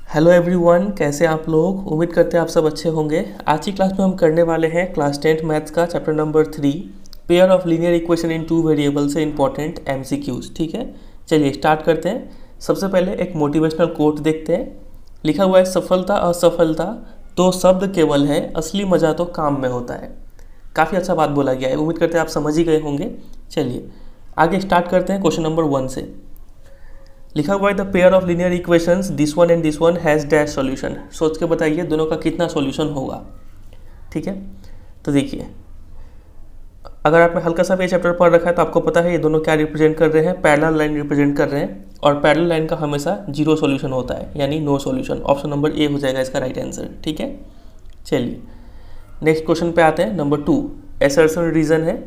Hello everyone, कैसे आप लोग। उम्मीद करते हैं आप सब अच्छे होंगे। आज की क्लास में हम करने वाले हैं क्लास 10th मैथ्स का chapter number 3 pair of linear equation in 2 variable से इंपॉर्टेंट एमसीक्यूज। ठीक है, चलिए स्टार्ट करते हैं। सबसे पहले एक मोटिवेशनल कोट देखते हैं। लिखा हुआ है, सफलता असफलता तो शब्द केवल है, असली मज़ा तो काम में होता है। काफ़ी अच्छा बात बोला गया है। उम्मीद करते हैं आप समझ ही गए होंगे। चलिए आगे स्टार्ट करते हैं क्वेश्चन नंबर 1 से। लिखा हुआ है the pair of linear equations this one and this one has dash solution. सोच के बताइए दोनों का कितना सॉल्यूशन होगा। ठीक है, तो देखिए, अगर आपने हल्का सा भी चैप्टर पढ़ रखा है तो आपको पता है ये दोनों क्या रिप्रेजेंट कर रहे हैं, पैरेलल लाइन रिप्रेजेंट कर रहे हैं। और पैरेलल लाइन का हमेशा जीरो सॉल्यूशन होता है, यानी no solution. Option number A हो जाएगा इसका राइट आंसर। ठीक है, चलिए नेक्स्ट क्वेश्चन पे आते हैं। नंबर 2 एसर्शन रीजन है।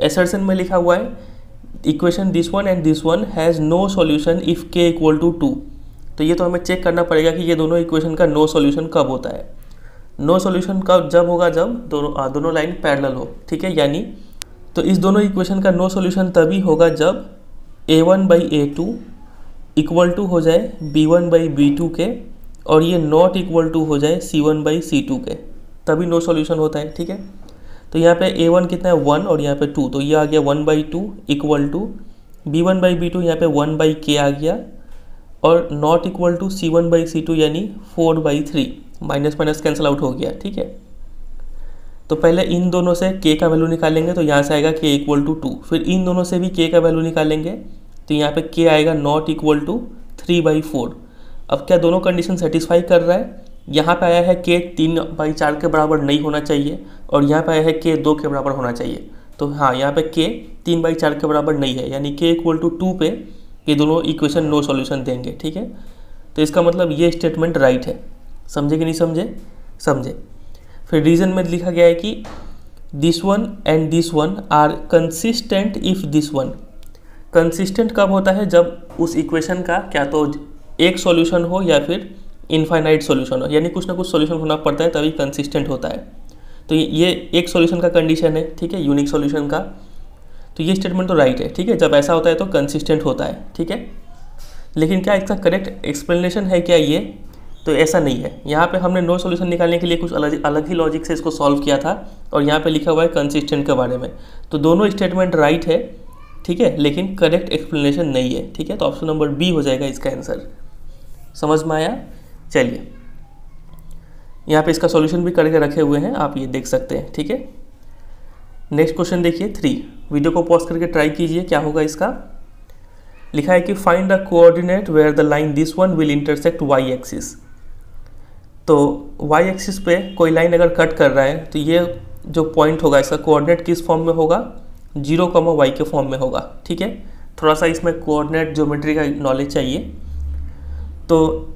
एसर्शन में लिखा हुआ है equation this one and this one has no solution if K equal to 2। तो ये तो हमें चेक करना पड़ेगा कि ये दोनों इक्वेशन का नो सॉल्यूशन कब होता है। नो सॉल्यूशन कब जब होगा जब दोनों लाइन पैरेलल हो। ठीक है, यानी तो इस दोनों इक्वेशन का नो सॉल्यूशन तभी होगा जब a1/a2 इक्वल टू हो जाए b1/b2 के, और ये नॉट इक्वल टू हो जाए c1/c2 के, तभी नो सॉल्यूशन होता है। ठीक है, तो यहाँ पे a1 कितना है 1 और यहाँ पे 2, तो ये आ गया 1/2 इक्वल टू b1/b2, यहाँ पे 1/k आ गया, और नॉट इक्वल टू c1/c2 यानी 4/3, माइनस माइनस कैंसिल आउट हो गया। ठीक है, तो पहले इन दोनों से k का वैल्यू निकालेंगे तो यहाँ से आएगा k इक्वल टू 2। फिर इन दोनों से भी k का वैल्यू निकालेंगे तो यहाँ पे k आएगा नॉट इक्वल टू 3/4। अब क्या दोनों कंडीशन सेटिस्फाई कर रहा है। यहाँ पे आया है k 3/4 के बराबर नहीं होना चाहिए, और यहाँ पे आया है k 2 के बराबर होना चाहिए। तो हाँ, यहाँ पे k 3/4 के बराबर नहीं है, यानी k इक्वल टू 2 पे ये दोनों इक्वेशन नो सॉल्यूशन देंगे। ठीक है, तो इसका मतलब ये स्टेटमेंट राइट है। समझे कि नहीं समझे? समझे। फिर रीजन में लिखा गया है कि this one and this one are consistent if this one. Consistent कब होता है? जब उस इक्वेशन का क्या तो एक सॉल्यूशन हो या फिर इनफाइनाइट सॉल्यूशन हो, यानी कुछ ना कुछ सॉल्यूशन होना पड़ता है तभी कंसिस्टेंट होता है। तो ये एक सॉल्यूशन का कंडीशन है। ठीक है, यूनिक सॉल्यूशन का। तो ये स्टेटमेंट तो राइट है। ठीक है, जब ऐसा होता है तो कंसिस्टेंट होता है। ठीक है, लेकिन क्या इसका करेक्ट एक्सप्लेनेशन है क्या ये? तो ऐसा नहीं है। यहाँ पे हमने नो सॉल्यूशन निकालने के लिए कुछ अलग ही लॉजिक से इसको सॉल्व किया था, और यहाँ पे लिखा हुआ है कंसिस्टेंट के बारे में। तो दोनों स्टेटमेंट राइट है। ठीक है, लेकिन करेक्ट एक्सप्लेनेशन नहीं है। ठीक है, तो ऑप्शन नंबर बी हो जाएगा इसका आंसर। समझ में आया? चलिए, यहाँ पे इसका सॉल्यूशन भी करके रखे हुए हैं, आप ये देख सकते हैं। ठीक है, नेक्स्ट क्वेश्चन देखिए 3। वीडियो को पॉज करके ट्राई कीजिए क्या होगा इसका। लिखा है कि find the coordinate where the line this one will intersect Y axis. तो वाई एक्सिस पे कोई लाइन अगर कट कर रहा है तो ये जो पॉइंट होगा इसका कोऑर्डिनेट किस फॉर्म में होगा? 0, y के फॉर्म में होगा। ठीक है, थोड़ा सा इसमें कोऑर्डिनेट ज्योमेट्री का नॉलेज चाहिए। तो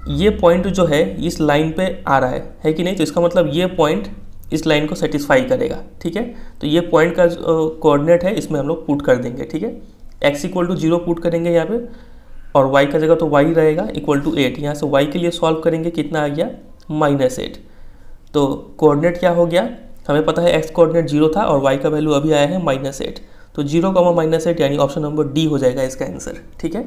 ये पॉइंट जो है इस लाइन पे आ रहा है कि नहीं? तो इसका मतलब ये पॉइंट इस लाइन को सेटिस्फाई करेगा। ठीक है, तो ये पॉइंट का कोऑर्डिनेट है, इसमें हम लोग पुट कर देंगे। ठीक है, x इक्वल टू 0 पुट करेंगे यहाँ पे, और y का जगह तो y रहेगा इक्वल टू 8। यहाँ से y के लिए सॉल्व करेंगे, कितना आ गया? -8। तो कोऑर्डिनेट क्या हो गया? हमें पता है x कोऑर्डिनेट 0 था और y का वैल्यू अभी आया है -8। तो 0, -8 यानी ऑप्शन नंबर डी हो जाएगा इसका आंसर। ठीक है,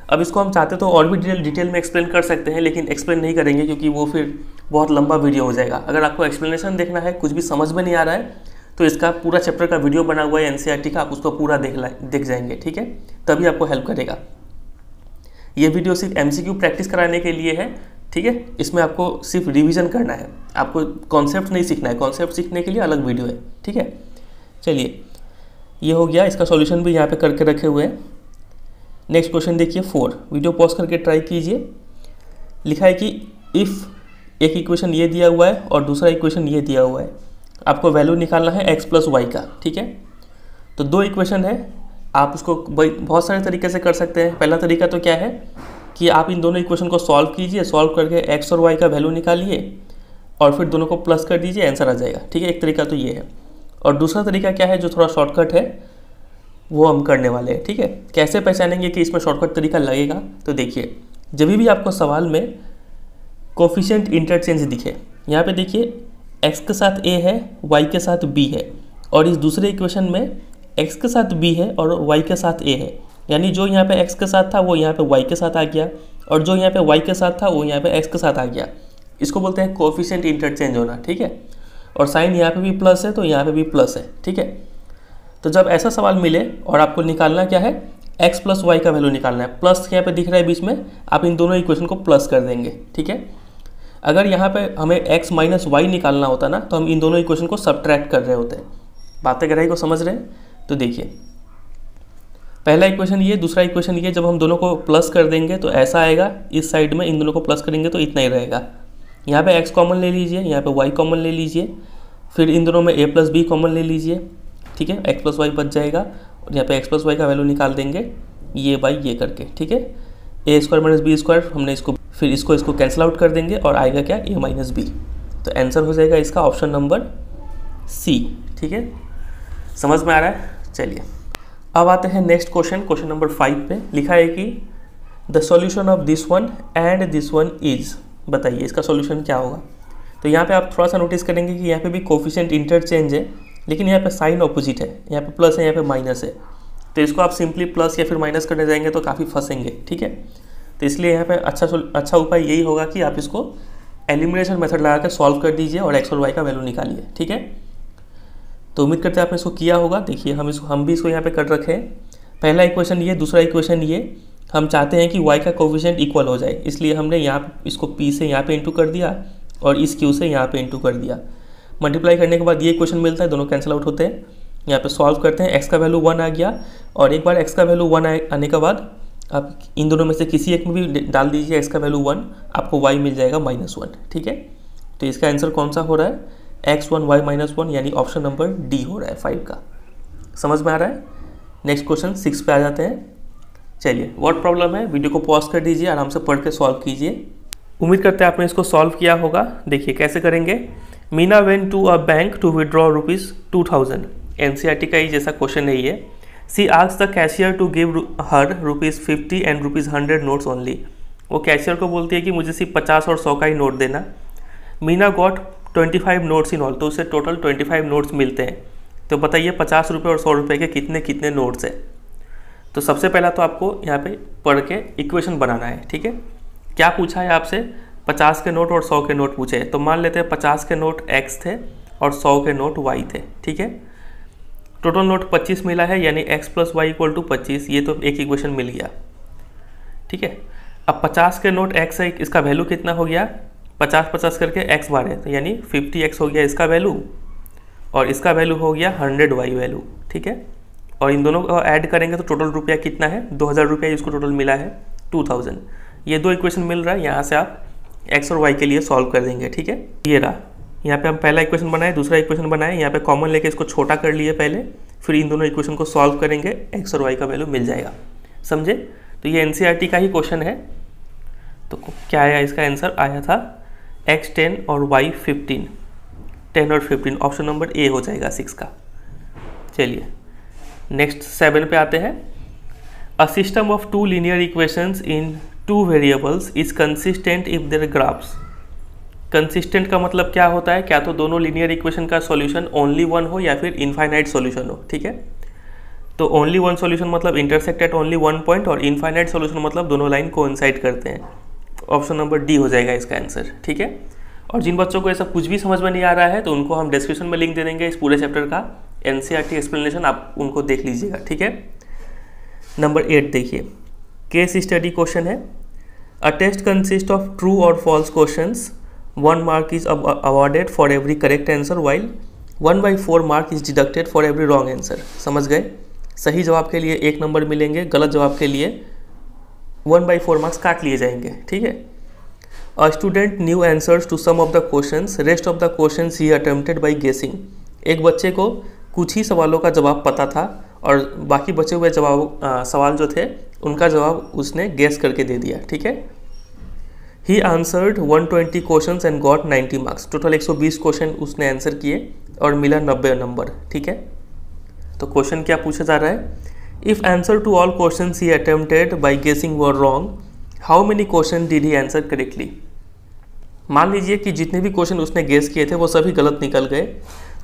अब इसको हम चाहते तो और भी डिटेल में एक्सप्लेन कर सकते हैं, लेकिन एक्सप्लेन नहीं करेंगे क्योंकि वो फिर बहुत लंबा वीडियो हो जाएगा। अगर आपको एक्सप्लेनेशन देखना है, कुछ भी समझ में नहीं आ रहा है, तो इसका पूरा चैप्टर का वीडियो बना हुआ है एनसीईआरटी का, आप उसको पूरा देख जाएंगे। ठीक है, तभी आपको हेल्प करेगा। ये वीडियो सिर्फ एमसीक्यू प्रैक्टिस कराने के लिए है। ठीक है, इसमें आपको सिर्फ रिवीजन करना है, आपको कॉन्सेप्ट नहीं सीखना है। कॉन्सेप्ट सीखने के लिए अलग वीडियो है। ठीक है, चलिए ये हो गया, इसका सॉल्यूशन भी यहाँ पे करके रखे हुए हैं। नेक्स्ट क्वेश्चन देखिए 4। वीडियो पॉज करके ट्राई कीजिए। लिखा है कि इफ़ एक इक्वेशन ये दिया हुआ है और दूसरा इक्वेशन ये दिया हुआ है, आपको वैल्यू निकालना है x + y का। ठीक है, तो दो इक्वेशन है, आप उसको बहुत सारे तरीके से कर सकते हैं। पहला तरीका तो क्या है कि आप इन दोनों इक्वेशन को सॉल्व कीजिए, सॉल्व करके x और y का वैल्यू निकालिए और फिर दोनों को प्लस कर दीजिए, आंसर आ जाएगा। ठीक है, एक तरीका तो ये है। और दूसरा तरीका क्या है जो थोड़ा शॉर्टकट है, वो हम करने वाले हैं। ठीक है, कैसे पहचानेंगे कि इसमें शॉर्टकट तरीका लगेगा? तो देखिए, जब भी आपको सवाल में कोफिशिएंट इंटरचेंज दिखे, यहाँ पे देखिए x के साथ a है, y के साथ b है, और इस दूसरे इक्वेशन में x के साथ b है और y के साथ a है। यानी जो यहाँ पे x के साथ था वो यहाँ पे y के साथ आ गया, और जो यहाँ पे y के साथ था वो यहाँ पे x के साथ आ गया। इसको बोलते हैं कोफिशिएंट इंटरचेंज होना, ठीक है। और साइन यहाँ पे भी प्लस है तो यहाँ पे भी प्लस है, ठीक है। तो जब ऐसा सवाल मिले और आपको निकालना क्या है, x प्लस वाई का वैल्यू निकालना है। प्लस यहाँ पे दिख रहा है बीच में, आप इन दोनों इक्वेशन को प्लस कर देंगे, ठीक है। अगर यहाँ पे हमें x माइनस वाई निकालना होता ना, तो हम इन दोनों इक्वेशन को सब्ट्रैक्ट कर रहे होते। बातें गहराई को समझ रहे हैं? तो देखिए, पहला इक्वेशन ये, दूसरा इक्वेशन ये, जब हम दोनों को प्लस कर देंगे तो ऐसा आएगा, इस साइड में इन दोनों को प्लस करेंगे तो इतना ही रहेगा। यहाँ पे x कॉमन ले लीजिए, यहाँ पे y कॉमन ले लीजिए, फिर इन दोनों में a प्लस बी कॉमन ले लीजिए, ठीक है। x प्लस वाई बच जाएगा और यहाँ पे x प्लस वाई का वैल्यू निकाल देंगे ये बाई ये करके, ठीक है। ए स्क्वायर माइनस बी स्क्वायर, हमने इसको फिर इसको कैंसिल आउट कर देंगे और आएगा क्या, a माइनस बी। तो आंसर हो जाएगा इसका ऑप्शन नंबर सी, ठीक है। समझ में आ रहा है? चलिए अब आते हैं नेक्स्ट क्वेश्चन, क्वेश्चन नंबर 5 पे। लिखा है कि the solution of this one and this one is, बताइए इसका सॉल्यूशन क्या होगा। तो यहाँ पे आप थोड़ा सा नोटिस करेंगे कि यहाँ पे भी कोफिशिएंट इंटरचेंज है, लेकिन यहाँ पे साइन ऑपोजिट है, यहाँ पे प्लस है, यहाँ पे माइनस है। तो इसको आप सिंपली प्लस या फिर माइनस करने जाएंगे तो काफ़ी फंसेंगे, ठीक है। तो इसलिए यहाँ पे अच्छा उपाय यही होगा कि आप इसको एलिमिनेशन मेथड लगा कर सॉल्व कर दीजिए और एक्स और वाई का वैल्यू निकालिए, ठीक है। तो उम्मीद करते हैं आपने इसको किया होगा। देखिए हम भी इसको यहाँ पे कर रखे हैं। पहला इक्वेशन ये, दूसरा इक्वेशन ये। हम चाहते हैं कि y का कोफिशिएंट इक्वल हो जाए, इसलिए हमने यहाँ इसको p से यहाँ पे इंटू कर दिया और इस q से यहाँ पे इंटू कर दिया। मल्टीप्लाई करने के बाद ये इक्वेशन मिलता है, दोनों कैंसिल आउट होते हैं। यहाँ पे सॉल्व करते हैं, x का वैल्यू 1 आ गया, और एक बार x का वैल्यू 1 आने के बाद आप इन दोनों में से किसी एक में भी डाल दीजिए x का वैल्यू 1, आपको y मिल जाएगा -1, ठीक है। तो इसका आंसर कौन सा हो रहा है, x1 y -1, यानी ऑप्शन नंबर डी हो रहा है 5 का। समझ में आ रहा है? नेक्स्ट क्वेश्चन 6 पे आ जाते हैं। चलिए, व्हाट प्रॉब्लम है, वीडियो को पॉज कर दीजिए, आराम से पढ़ के सॉल्व कीजिए। उम्मीद करते हैं आपने इसको सॉल्व किया होगा। देखिए कैसे करेंगे। Meena went to a bank to withdraw ₹2000। NCERT का ही जैसा क्वेश्चन है ये। She asked the cashier to give her ₹50 and ₹100 notes only. वो कैशियर को बोलती है कि मुझे सिर्फ 50 और 100 का ही नोट देना। Meena got 25 notes in all, तो उसे टोटल 25 नोट्स मिलते हैं। तो बताइए 50 रुपये और 100 रुपये के कितने कितने नोट्स हैं। तो सबसे पहला तो आपको यहाँ पे पढ़ के इक्वेशन बनाना है, ठीक है। क्या पूछा है आपसे, 50 के नोट और 100 के नोट पूछे। तो मान लेते हैं 50 के नोट x थे और 100 के नोट y थे, ठीक है। टोटल नोट 25 मिला है, यानी x plus Y equal to 25। ये तो एक इक्वेशन मिल गया, ठीक है। अब 50 के नोट x है, इसका वैल्यू कितना हो गया, 50 करके x बार है, तो यानी 50x हो गया इसका वैल्यू, और इसका वैल्यू हो गया 100y वैल्यू, ठीक है। और इन दोनों को ऐड करेंगे तो टोटल रुपया कितना है, 2000 रुपया इसको टोटल मिला है 2000। ये दो इक्वेशन मिल रहा है, यहाँ से आप x और y के लिए सॉल्व कर देंगे, ठीक है। ये रहा, यहाँ पे हम पहला इक्वेशन बनाए, दूसरा इक्वेशन बनाए, यहाँ पे कॉमन लेके इसको छोटा कर लिए पहले, फिर इन दोनों इक्वेशन को सॉल्व करेंगे, x और y का वैल्यू मिल जाएगा। समझे? तो ये एनसीईआरटी का ही क्वेश्चन है। तो क्या आया, इसका आंसर आया था x 10 और y 15, 10 और 15, ऑप्शन नंबर ए हो जाएगा 6 का। चलिए नेक्स्ट 7 पे आते हैं। A system of 2 linear equations in 2 variables is consistent if their graphs. Consistent का मतलब क्या होता है, क्या तो दोनों लीनियर इक्वेशन का सॉल्यूशन ओनली वन हो या फिर इनफाइनाइट सॉल्यूशन हो, ठीक है। तो ओनली वन सॉल्यूशन मतलब intersect at only one point, और इनफाइनाइट सॉल्यूशन मतलब दोनों लाइन कोइंसाइड करते हैं। ऑप्शन नंबर डी हो जाएगा इसका आंसर, ठीक है। और जिन बच्चों को ऐसा कुछ भी समझ में नहीं आ रहा है तो उनको हम डिस्क्रिप्शन में लिंक दे देंगे इस पूरे चैप्टर का एनसीईआरटी एक्सप्लेनेशन, आप उनको देख लीजिएगा, ठीक है। नंबर 8 देखिए, केस स्टडी क्वेश्चन है। A test consist of true और false questions, 1 mark is awarded for every correct answer while 1/4 mark is deducted for every wrong answer. समझ गए? सही जवाब के लिए 1 नंबर मिलेंगे, गलत जवाब के लिए 1/4 मार्क्स काट लिए जाएंगे, ठीक है। A student knew answers to some of the questions, rest of the questions he attempted by guessing. एक बच्चे को कुछ ही सवालों का जवाब पता था और बाकी बचे हुए सवाल जो थे उनका जवाब उसने गेस करके दे दिया, ठीक है। He answered 120 questions and got 90 marks. Total 120 question उसने आंसर किए और मिला 90 नंबर, ठीक है। तो क्वेश्चन क्या पूछा जा रहा है, if answer to all questions he attempted by guessing were wrong, how many question did he answer correctly. मान लीजिए कि जितने भी क्वेश्चन उसने गेस किए थे वो सभी गलत निकल गए,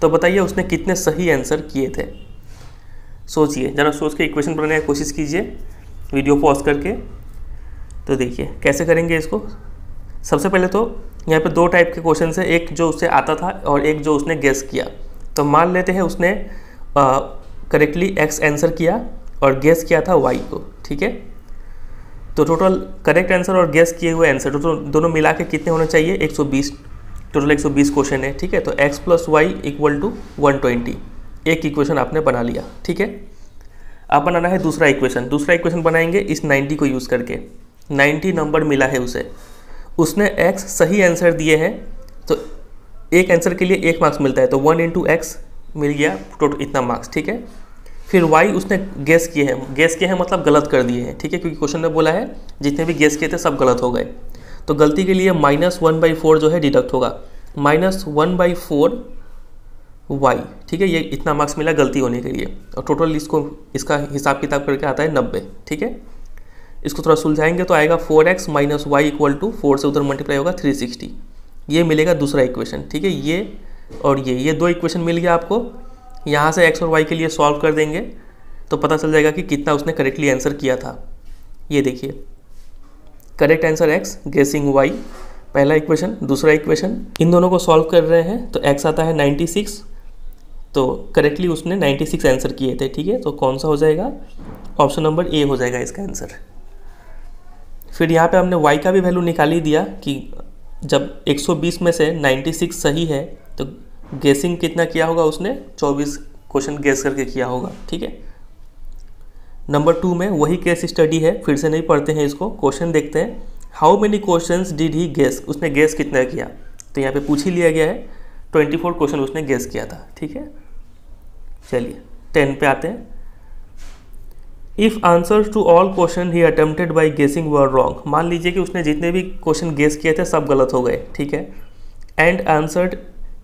तो बताइए उसने कितने सही आंसर किए थे। सोचिए, ज़रा सोच के इक्वेशन बनाने की कोशिश कीजिए वीडियो पॉज करके। तो देखिए कैसे करेंगे इसको। सबसे पहले तो यहाँ पे दो टाइप के क्वेश्चन है, एक जो उससे आता था और एक जो उसने गेस किया। तो मान लेते हैं उसने करेक्टली एक्स आंसर किया और गेस किया था वाई को, ठीक है। तो टोटल करेक्ट आंसर और गेस किए हुए आंसर दोनों मिला के कितने होने चाहिए, 120। टोटल 120 क्वेश्चन है, ठीक है। तो x + y = 120, एक इक्वेशन आपने बना लिया, ठीक है। अब बनाना है दूसरा इक्वेशन। दूसरा इक्वेशन बनाएंगे इस 90 को यूज़ करके। 90 नंबर मिला है उसे, उसने x सही आंसर दिए हैं, तो एक आंसर के लिए 1 मार्क्स मिलता है, तो 1 × x मिल गया टोटल इतना मार्क्स, ठीक है। फिर y उसने गेस किए हैं मतलब गलत कर दिए हैं, ठीक है, क्योंकि क्वेश्चन में बोला है जितने भी गेस किए थे सब गलत हो गए। तो गलती के लिए -1/4 जो है डिडक्ट होगा, -1/4 y, ठीक है। ये इतना मार्क्स मिला गलती होने के लिए, और टोटल इसका हिसाब किताब करके आता है 90, ठीक है। इसको थोड़ा सुलझाएंगे तो आएगा 4x - y = 4 से उधर मल्टीप्लाई होगा 360, ये मिलेगा दूसरा इक्वेशन, ठीक है। ये और ये दो इक्वेशन मिल गया आपको। यहाँ से x और y के लिए सॉल्व कर देंगे तो पता चल जाएगा कि कितना उसने करेक्टली आंसर किया था। ये देखिए करेक्ट आंसर x, गेसिंग y, पहला इक्वेशन। दूसरा इक्वेशन, इन दोनों को सॉल्व कर रहे हैं तो x आता है 96, तो करेक्टली उसने 96 आंसर किए थे, ठीक है। तो कौन सा हो जाएगा, ऑप्शन नंबर ए हो जाएगा इसका आंसर। फिर यहाँ पे हमने y का भी वैल्यू निकाल ही दिया कि जब 120 में से 96 सही है तो गेसिंग कितना किया होगा उसने, 24 क्वेश्चन गेस करके किया होगा, ठीक है। नंबर 2 में वही केस स्टडी है, फिर से नहीं पढ़ते हैं इसको, क्वेश्चन देखते हैं। How many questions did he guess, उसने गेस कितना किया, तो यहाँ पे पूछ ही लिया गया है। 24 क्वेश्चन उसने गेस किया था, ठीक है। चलिए 10 पे आते हैं। If answers to all question he attempted by guessing were wrong, मान लीजिए कि उसने जितने भी क्वेश्चन गेस किए थे सब गलत हो गए, ठीक है। एंड आंसर्ड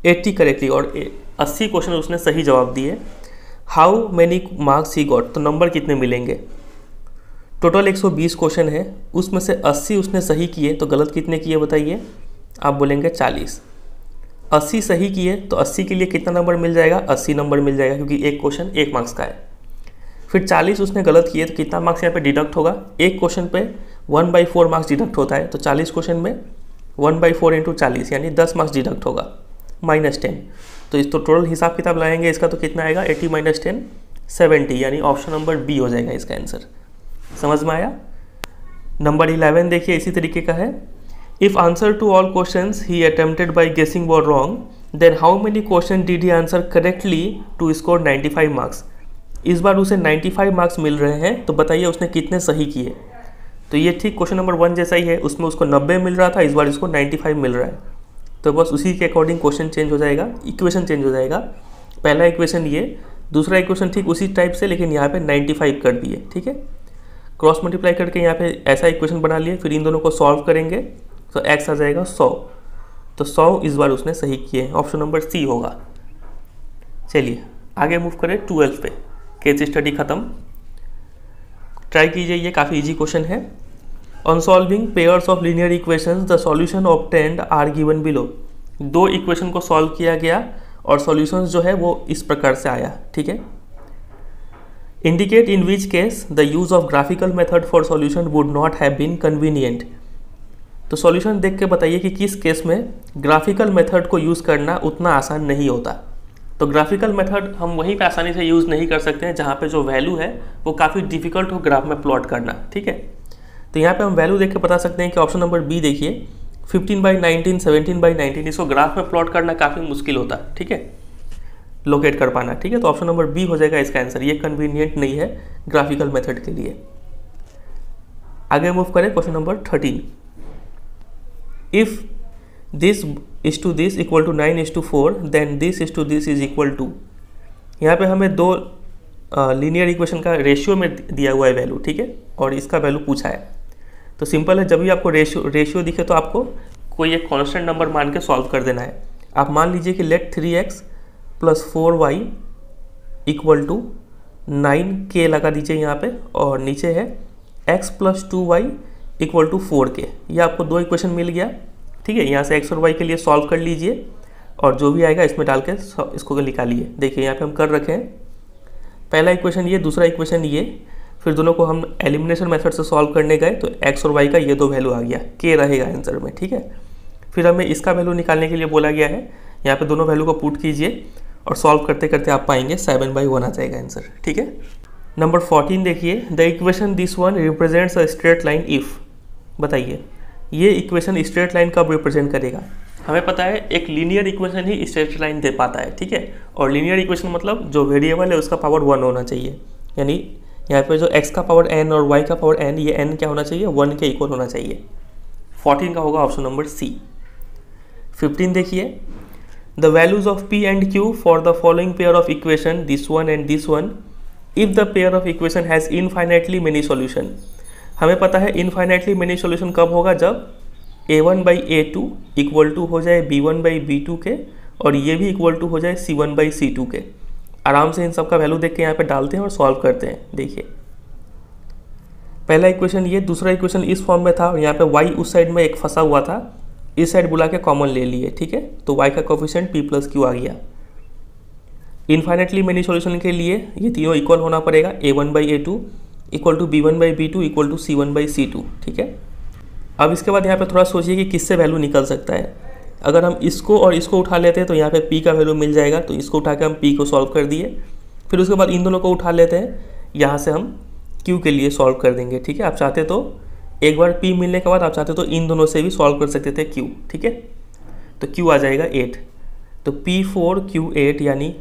80 करेक्टली, और 80 क्वेश्चन उसने सही जवाब दिए। How many marks he got, तो नंबर कितने मिलेंगे। टोटल 120 क्वेश्चन है, उसमें से 80 उसने सही किए, तो गलत कितने किए बताइए। आप बोलेंगे 40। 80 सही किए तो 80 के लिए कितना नंबर मिल जाएगा, 80 नंबर मिल जाएगा, क्योंकि एक क्वेश्चन 1 मार्क्स का है। फिर 40 उसने गलत किए तो कितना मार्क्स यहाँ पे डिडक्ट होगा, एक क्वेश्चन पे 1/4 मार्क्स डिडक्ट होता है, तो 40 क्वेश्चन में 1/4 × 40 यानी 10 मार्क्स डिडक्ट होगा, -10। तो इस तो टोटल हिसाब किताब लाएंगे इसका तो कितना आएगा, 80 - 10 70, यानी ऑप्शन नंबर बी हो जाएगा इसका आंसर। समझ में आया। नंबर 11 देखिए इसी तरीके का है। If answer to all questions he attempted by guessing were wrong then how many question did he answer correctly to score 95 marks. इस बार उसे 95 मार्क्स मिल रहे हैं, तो बताइए उसने कितने सही किए। तो ये ठीक क्वेश्चन नंबर 1 जैसा ही है, उसमें उसको 90 मिल रहा था, इस बार इसको 95 मिल रहा है, तो बस उसी के अकॉर्डिंग क्वेश्चन चेंज हो जाएगा, इक्वेशन चेंज हो जाएगा। पहला इक्वेशन ये, दूसरा इक्वेशन ठीक उसी टाइप से, लेकिन यहाँ पे 95 कर दिए, ठीक है। क्रॉस मल्टीप्लाई करके यहाँ पे ऐसा इक्वेशन बना लिए, फिर इन दोनों को सॉल्व करेंगे तो x आ जाएगा 100, तो 100 इस बार उसने सही किए हैं, ऑप्शन नंबर सी होगा। चलिए आगे मूव करें 12 पे, केस स्टडी खत्म। ट्राई कीजिए, ये काफ़ी इजी क्वेश्चन है। On solving pairs of linear equations the solution obtained are given below. दो इक्वेशन को सॉल्व किया गया और सॉल्यूशंस जो है वो इस प्रकार से आया, ठीक है। Indicate in which case the use of graphical method for solution would not have been convenient. तो सॉल्यूशन देख के बताइए कि किस केस में ग्राफिकल मेथड को यूज़ करना उतना आसान नहीं होता। तो ग्राफिकल मेथड हम वहीं पे आसानी से यूज़ नहीं कर सकते हैं जहाँ पे जो वैल्यू है वो काफ़ी डिफिकल्ट हो ग्राफ में प्लॉट करना, ठीक है। तो यहाँ पे हम वैल्यू देख के बता सकते हैं कि ऑप्शन नंबर बी देखिए 15/19, 17/19, इसको ग्राफ में प्लॉट करना काफ़ी मुश्किल होता है, ठीक है, लोकेट कर पाना, ठीक है। तो ऑप्शन नंबर बी हो जाएगा इसका आंसर, ये कन्वीनियंट नहीं है ग्राफिकल मेथड के लिए। आगे मूव करें question number 13। If this is to this equal to 9:4 then this is to this is equal to. यहाँ पे हमें दो लीनियर इक्वेशन का रेशियो में दिया हुआ है वैल्यू, ठीक है, और इसका वैल्यू पूछा है। तो सिंपल है, जब भी आपको रेशियो दिखे तो आपको कोई एक कांस्टेंट नंबर मान के सॉल्व कर देना है। आप मान लीजिए कि लेट 3x + 4y = 9k लगा दीजिए यहाँ पे, और नीचे है x + 2y = 4k। ये आपको दो इक्वेशन मिल गया, ठीक है। यहाँ से x और y के लिए सॉल्व कर लीजिए और जो भी आएगा इसमें डाल के इसको निकालिए। देखिए यहाँ पे हम कर रखे हैं पहला इक्वेशन ये, दूसरा इक्वेशन ये, फिर दोनों को हम एलिमिनेशन मेथड से सॉल्व करने गए तो x और y का ये दो वैल्यू आ गया, k रहेगा आंसर में, ठीक है। फिर हमें इसका वैल्यू निकालने के लिए बोला गया है, यहाँ पे दोनों वैल्यू को पुट कीजिए और सॉल्व करते करते आप पाएंगे 7/1 आ जाएगा आंसर, ठीक है। नंबर 14 देखिए, the equation this one represents a straight line if. बताइए ये इक्वेशन स्ट्रेट लाइन कब रिप्रेजेंट करेगा। हमें पता है एक लीनियर इक्वेशन ही स्ट्रेट लाइन दे पाता है, ठीक है। और लीनियर इक्वेशन मतलब जो वेरिएबल है उसका पावर 1 होना चाहिए, यानी यहाँ पे जो x का पावर n और y का पावर n, ये n क्या होना चाहिए, 1 के इक्वल होना चाहिए। 14 का होगा ऑप्शन नंबर सी। 15 देखिए, the values of p and q for the following pair of equation this one and this one if the pair of equation has infinitely many solution. हमें पता है इनफाइनाइटली मेनी सॉल्यूशन कब होगा, जब a1/a2 equal to हो जाए b1/b2 के और ये भी इक्वल टू हो जाए c1/c2 के। आराम से इन सब का वैल्यू देख के यहाँ पे डालते हैं और सॉल्व करते हैं। देखिए पहला इक्वेशन ये, दूसरा इक्वेशन इस फॉर्म में था और यहाँ पे y उस साइड में एक फंसा हुआ था, इस साइड बुला के कॉमन ले लिए, ठीक है। तो y का कोफिशिएंट p+q आ गया। इनफाइनाइटली मेनी सॉल्यूशन के लिए ये तीनों इक्वल होना पड़ेगा, a1/a2 equal to b1/b2 equal to c1/c2, ठीक है। अब इसके बाद यहाँ पे थोड़ा सोचिए कि किससे वैल्यू निकल सकता है। अगर हम इसको और इसको उठा लेते हैं तो यहाँ पे p का वैल्यू मिल जाएगा, तो इसको उठा के हम p को सॉल्व कर दिए। फिर उसके बाद इन दोनों को उठा लेते हैं, यहाँ से हम q के लिए सॉल्व कर देंगे, ठीक है। आप चाहते तो एक बार p मिलने के बाद आप चाहते तो इन दोनों से भी सॉल्व कर सकते थे q, ठीक है। तो q आ जाएगा 8, तो p4q8 यानी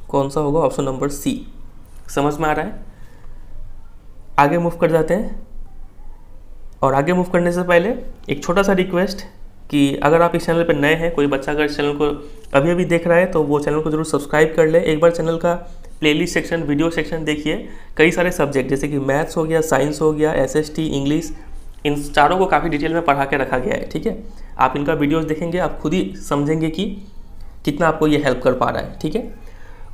कौन सा होगा, ऑप्शन नंबर सी। समझ में आ रहा है। आगे मूव कर जाते हैं, और आगे मूव करने से पहले एक छोटा सा रिक्वेस्ट कि अगर आप इस चैनल पर नए हैं, कोई बच्चा अगर इस चैनल को अभी अभी देख रहा है तो वो चैनल को जरूर सब्सक्राइब कर ले। एक बार चैनल का प्लेलिस्ट सेक्शन, वीडियो सेक्शन देखिए, कई सारे सब्जेक्ट जैसे कि मैथ्स हो गया, साइंस हो गया, SST, इंग्लिश, इन चारों को काफ़ी डिटेल में पढ़ा के रखा गया है, ठीक है। आप इनका वीडियोज़ देखेंगे, आप खुद ही समझेंगे कि कितना आपको ये हेल्प कर पा रहा है, ठीक है।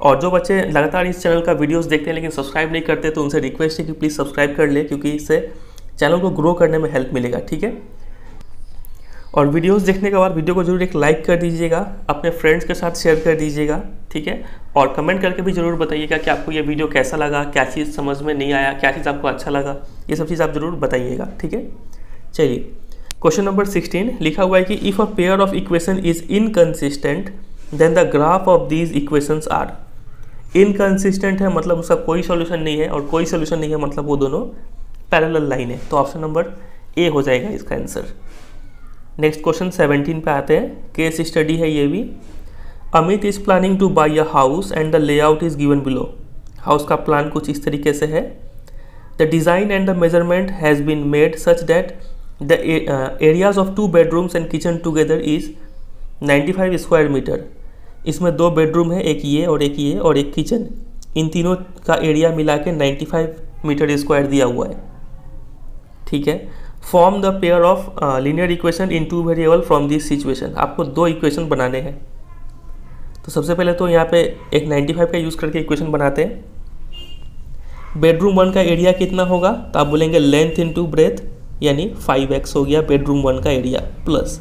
और जो बच्चे लगातार इस चैनल का वीडियोस देखते हैं लेकिन सब्सक्राइब नहीं करते, तो उनसे रिक्वेस्ट है कि प्लीज़ सब्सक्राइब कर ले, क्योंकि इससे चैनल को ग्रो करने में हेल्प मिलेगा, ठीक है। और वीडियोस देखने के बाद वीडियो को जरूर एक लाइक कर दीजिएगा, अपने फ्रेंड्स के साथ शेयर कर दीजिएगा, ठीक है। और कमेंट करके भी ज़रूर बताइएगा कि आपको ये वीडियो कैसा लगा, क्या चीज़ समझ में नहीं आया, क्या चीज़ आपको अच्छा लगा, ये सब चीज़ आप ज़रूर बताइएगा, ठीक है। चलिए क्वेश्चन नंबर 16 लिखा हुआ है कि if a pair of equation is inconsistent then the graph of these equations are. Inconsistent है मतलब उसका कोई सॉल्यूशन नहीं है, और कोई सॉल्यूशन नहीं है मतलब वो दोनों पैरेलल लाइन है, तो ऑप्शन नंबर ए हो जाएगा इसका आंसर। नेक्स्ट क्वेश्चन 17 पे आते हैं, केस स्टडी है ये भी। Amit is planning to buy a house and the layout is given below. House का प्लान कुछ इस तरीके से है। The design and the measurement has been made such that the areas of 2 bedrooms and kitchen together is 95 square metre. इसमें 2 bedroom है, एक ये और एक ये और एक किचन, इन तीनों का एरिया मिला के 95 मीटर स्क्वायर दिया हुआ है, ठीक है। Form the pair of linear equation in 2 variable from this situation. आपको 2 इक्वेशन बनाने हैं। तो सबसे पहले तो यहाँ पे एक 95 का यूज़ करके इक्वेशन बनाते हैं। बेडरूम 1 का एरिया कितना होगा, तो आप बोलेंगे लेंथ इंटू ब्रेथ, यानी 5x हो गया बेडरूम 1 का एरिया, प्लस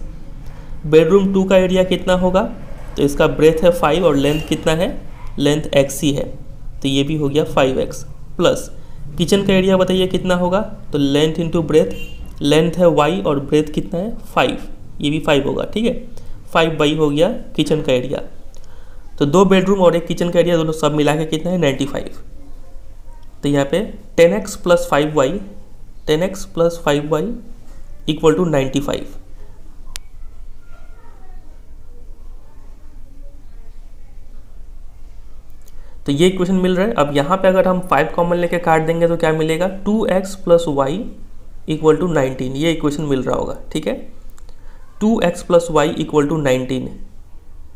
बेडरूम 2 का एरिया कितना होगा, तो इसका ब्रेथ है 5 और लेंथ कितना है, लेंथ x ही है, तो ये भी हो गया 5x, प्लस किचन का एरिया बताइए कितना होगा, तो लेंथ इंटू ब्रेथ, लेंथ है y और ब्रेथ कितना है 5, ये भी 5 होगा, ठीक है। 5/, हो गया किचन का एरिया। तो 2 बेडरूम और एक किचन का एरिया दोनों सब मिला के कितना है 95। तो यहाँ पे 10x plus 5y, 10x plus 5y equal to 95। तो ये इक्वेशन मिल रहा है। अब यहाँ पे अगर हम 5 कॉमन लेके काट देंगे तो क्या मिलेगा, 2x plus Y equal to 19, ये इक्वेशन मिल रहा होगा, ठीक है। 2x plus Y equal to 19,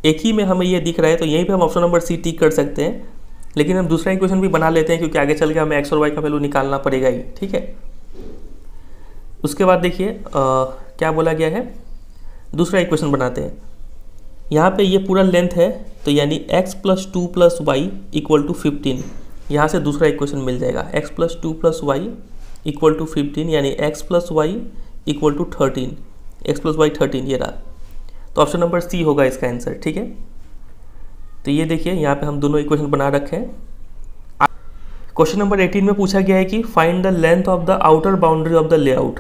एक ही में हमें ये दिख रहा है, तो यहीं पे हम ऑप्शन नंबर सी टिक कर सकते हैं। लेकिन हम दूसरा इक्वेशन भी बना लेते हैं क्योंकि आगे चल के हमें x और y का वैल्यू निकालना पड़ेगा ही, ठीक है। उसके बाद देखिए क्या बोला गया है, दूसरा इक्वेशन बनाते हैं। यहाँ पे ये पूरा लेंथ है, तो यानी x plus 2 plus Y equal to 15, यहाँ से दूसरा इक्वेशन मिल जाएगा। x plus 2 plus Y equal to 15, यानी x plus Y equal to 13, x plus Y 13, ये रहा। तो ऑप्शन नंबर सी होगा इसका आंसर, ठीक है। तो ये देखिए यहाँ पे हम दोनों इक्वेशन बना रखे हैं। क्वेश्चन नंबर 18 में पूछा गया है कि find the length of the outer boundary of the layout.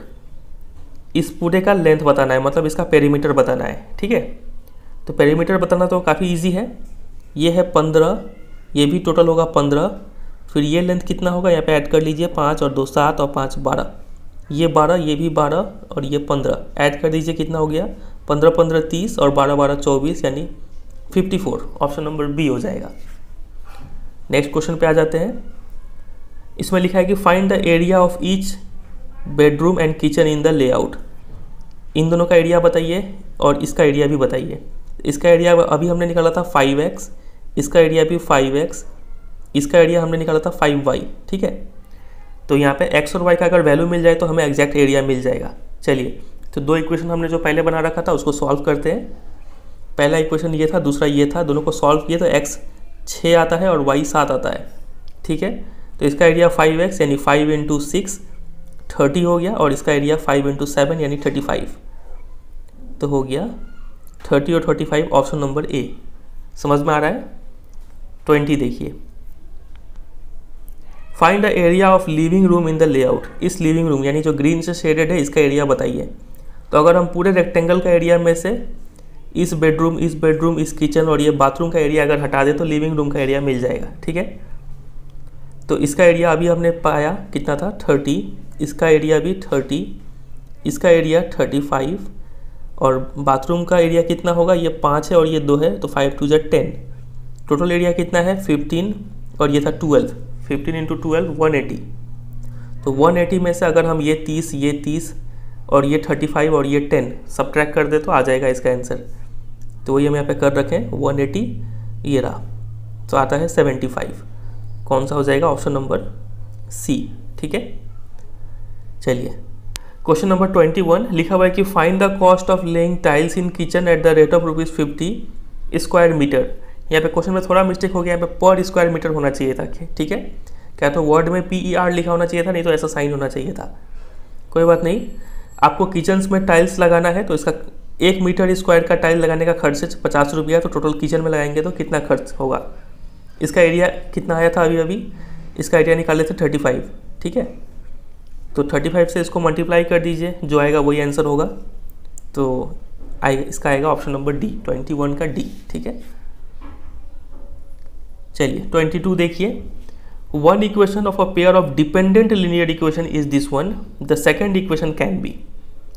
इस पूरे का लेंथ बताना है, मतलब इसका पेरीमीटर बताना है। ठीक है, तो पेरीमीटर बताना तो काफ़ी इजी है। ये है 15, ये भी टोटल होगा 15, फिर ये लेंथ कितना होगा यहाँ पे ऐड कर लीजिए, 5 और 2 7 और 5 12, ये 12, ये भी 12 और ये 15 ऐड कर दीजिए, कितना हो गया 15 15 30 और 12 12 24 यानी 54। ऑप्शन नंबर बी हो जाएगा। नेक्स्ट क्वेश्चन पे आ जाते हैं। इसमें लिखा है कि find the area of each bedroom and kitchen in the layout. इन दोनों का एरिया बताइए और इसका एरिया भी बताइए। इसका एरिया अभी हमने निकाला था 5x, इसका एरिया भी 5x, इसका एरिया हमने निकाला था 5y। ठीक है, तो यहाँ पे x और y का अगर वैल्यू मिल जाए तो हमें एग्जैक्ट एरिया मिल जाएगा। चलिए, तो दो इक्वेशन हमने जो पहले बना रखा था उसको सॉल्व करते हैं। पहला इक्वेशन ये था, दूसरा ये था, दोनों को सॉल्व किए तो x 6 आता है और y 7 आता है। ठीक है, तो इसका एरिया 5x यानी 5 × 6 30 हो गया, और इसका एरिया 5 × 7 यानी 35, तो हो गया 30 और 35। ऑप्शन नंबर ए समझ में आ रहा है। 20 देखिए, find the area of living room in the layout. इस लिविंग रूम यानी जो ग्रीन से शेडेड है इसका एरिया बताइए। तो अगर हम पूरे रेक्टेंगल का एरिया में से इस बेडरूम, इस किचन और ये बाथरूम का एरिया अगर हटा दे तो लिविंग रूम का एरिया मिल जाएगा। ठीक है, तो इसका एरिया अभी हमने पाया कितना था 30, इसका एरिया भी 30, इसका एरिया 35, और बाथरूम का एरिया कितना होगा, ये 5 है और ये 2 है, तो 5 2 10। टोटल एरिया कितना है 15 और ये था 12, 15 × 12 180। तो 180 में से अगर हम ये 30 और ये 35 और ये 10 सब्ट्रैक्ट कर दे तो आ जाएगा इसका आंसर। तो वही हम यहाँ पे कर रखें 180, ये रहा, तो आता है 75। कौन सा हो जाएगा, ऑप्शन नंबर सी। ठीक है, चलिए क्वेश्चन नंबर 21 लिखा हुआ है कि find the cost of laying tiles in kitchen at the rate of ₹50 square metre. यहाँ पे क्वेश्चन में थोड़ा मिस्टेक हो गया, यहाँ पे पर स्क्वायर मीटर होना चाहिए था। ठीक है, क्या तो वर्ड में PER लिखा होना चाहिए था, नहीं तो ऐसा साइन होना चाहिए था। कोई बात नहीं, आपको किचन्स में टाइल्स लगाना है तो इसका 1 मीटर स्क्वायर का टाइल लगाने का खर्च है 50 रुपया। तो टोटल किचन में लगाएंगे तो कितना खर्च होगा। इसका एरिया कितना आया था अभी इसका एरिया निकाले थे 35। ठीक है, तो 35 से इसको मल्टीप्लाई कर दीजिए, जो आएगा वही आंसर होगा। तो इसका आएगा ऑप्शन नंबर डी, 21 का डी। ठीक है, चलिए 22 देखिए। One equation of a pair of dependent linear equation is this one, the second equation can be.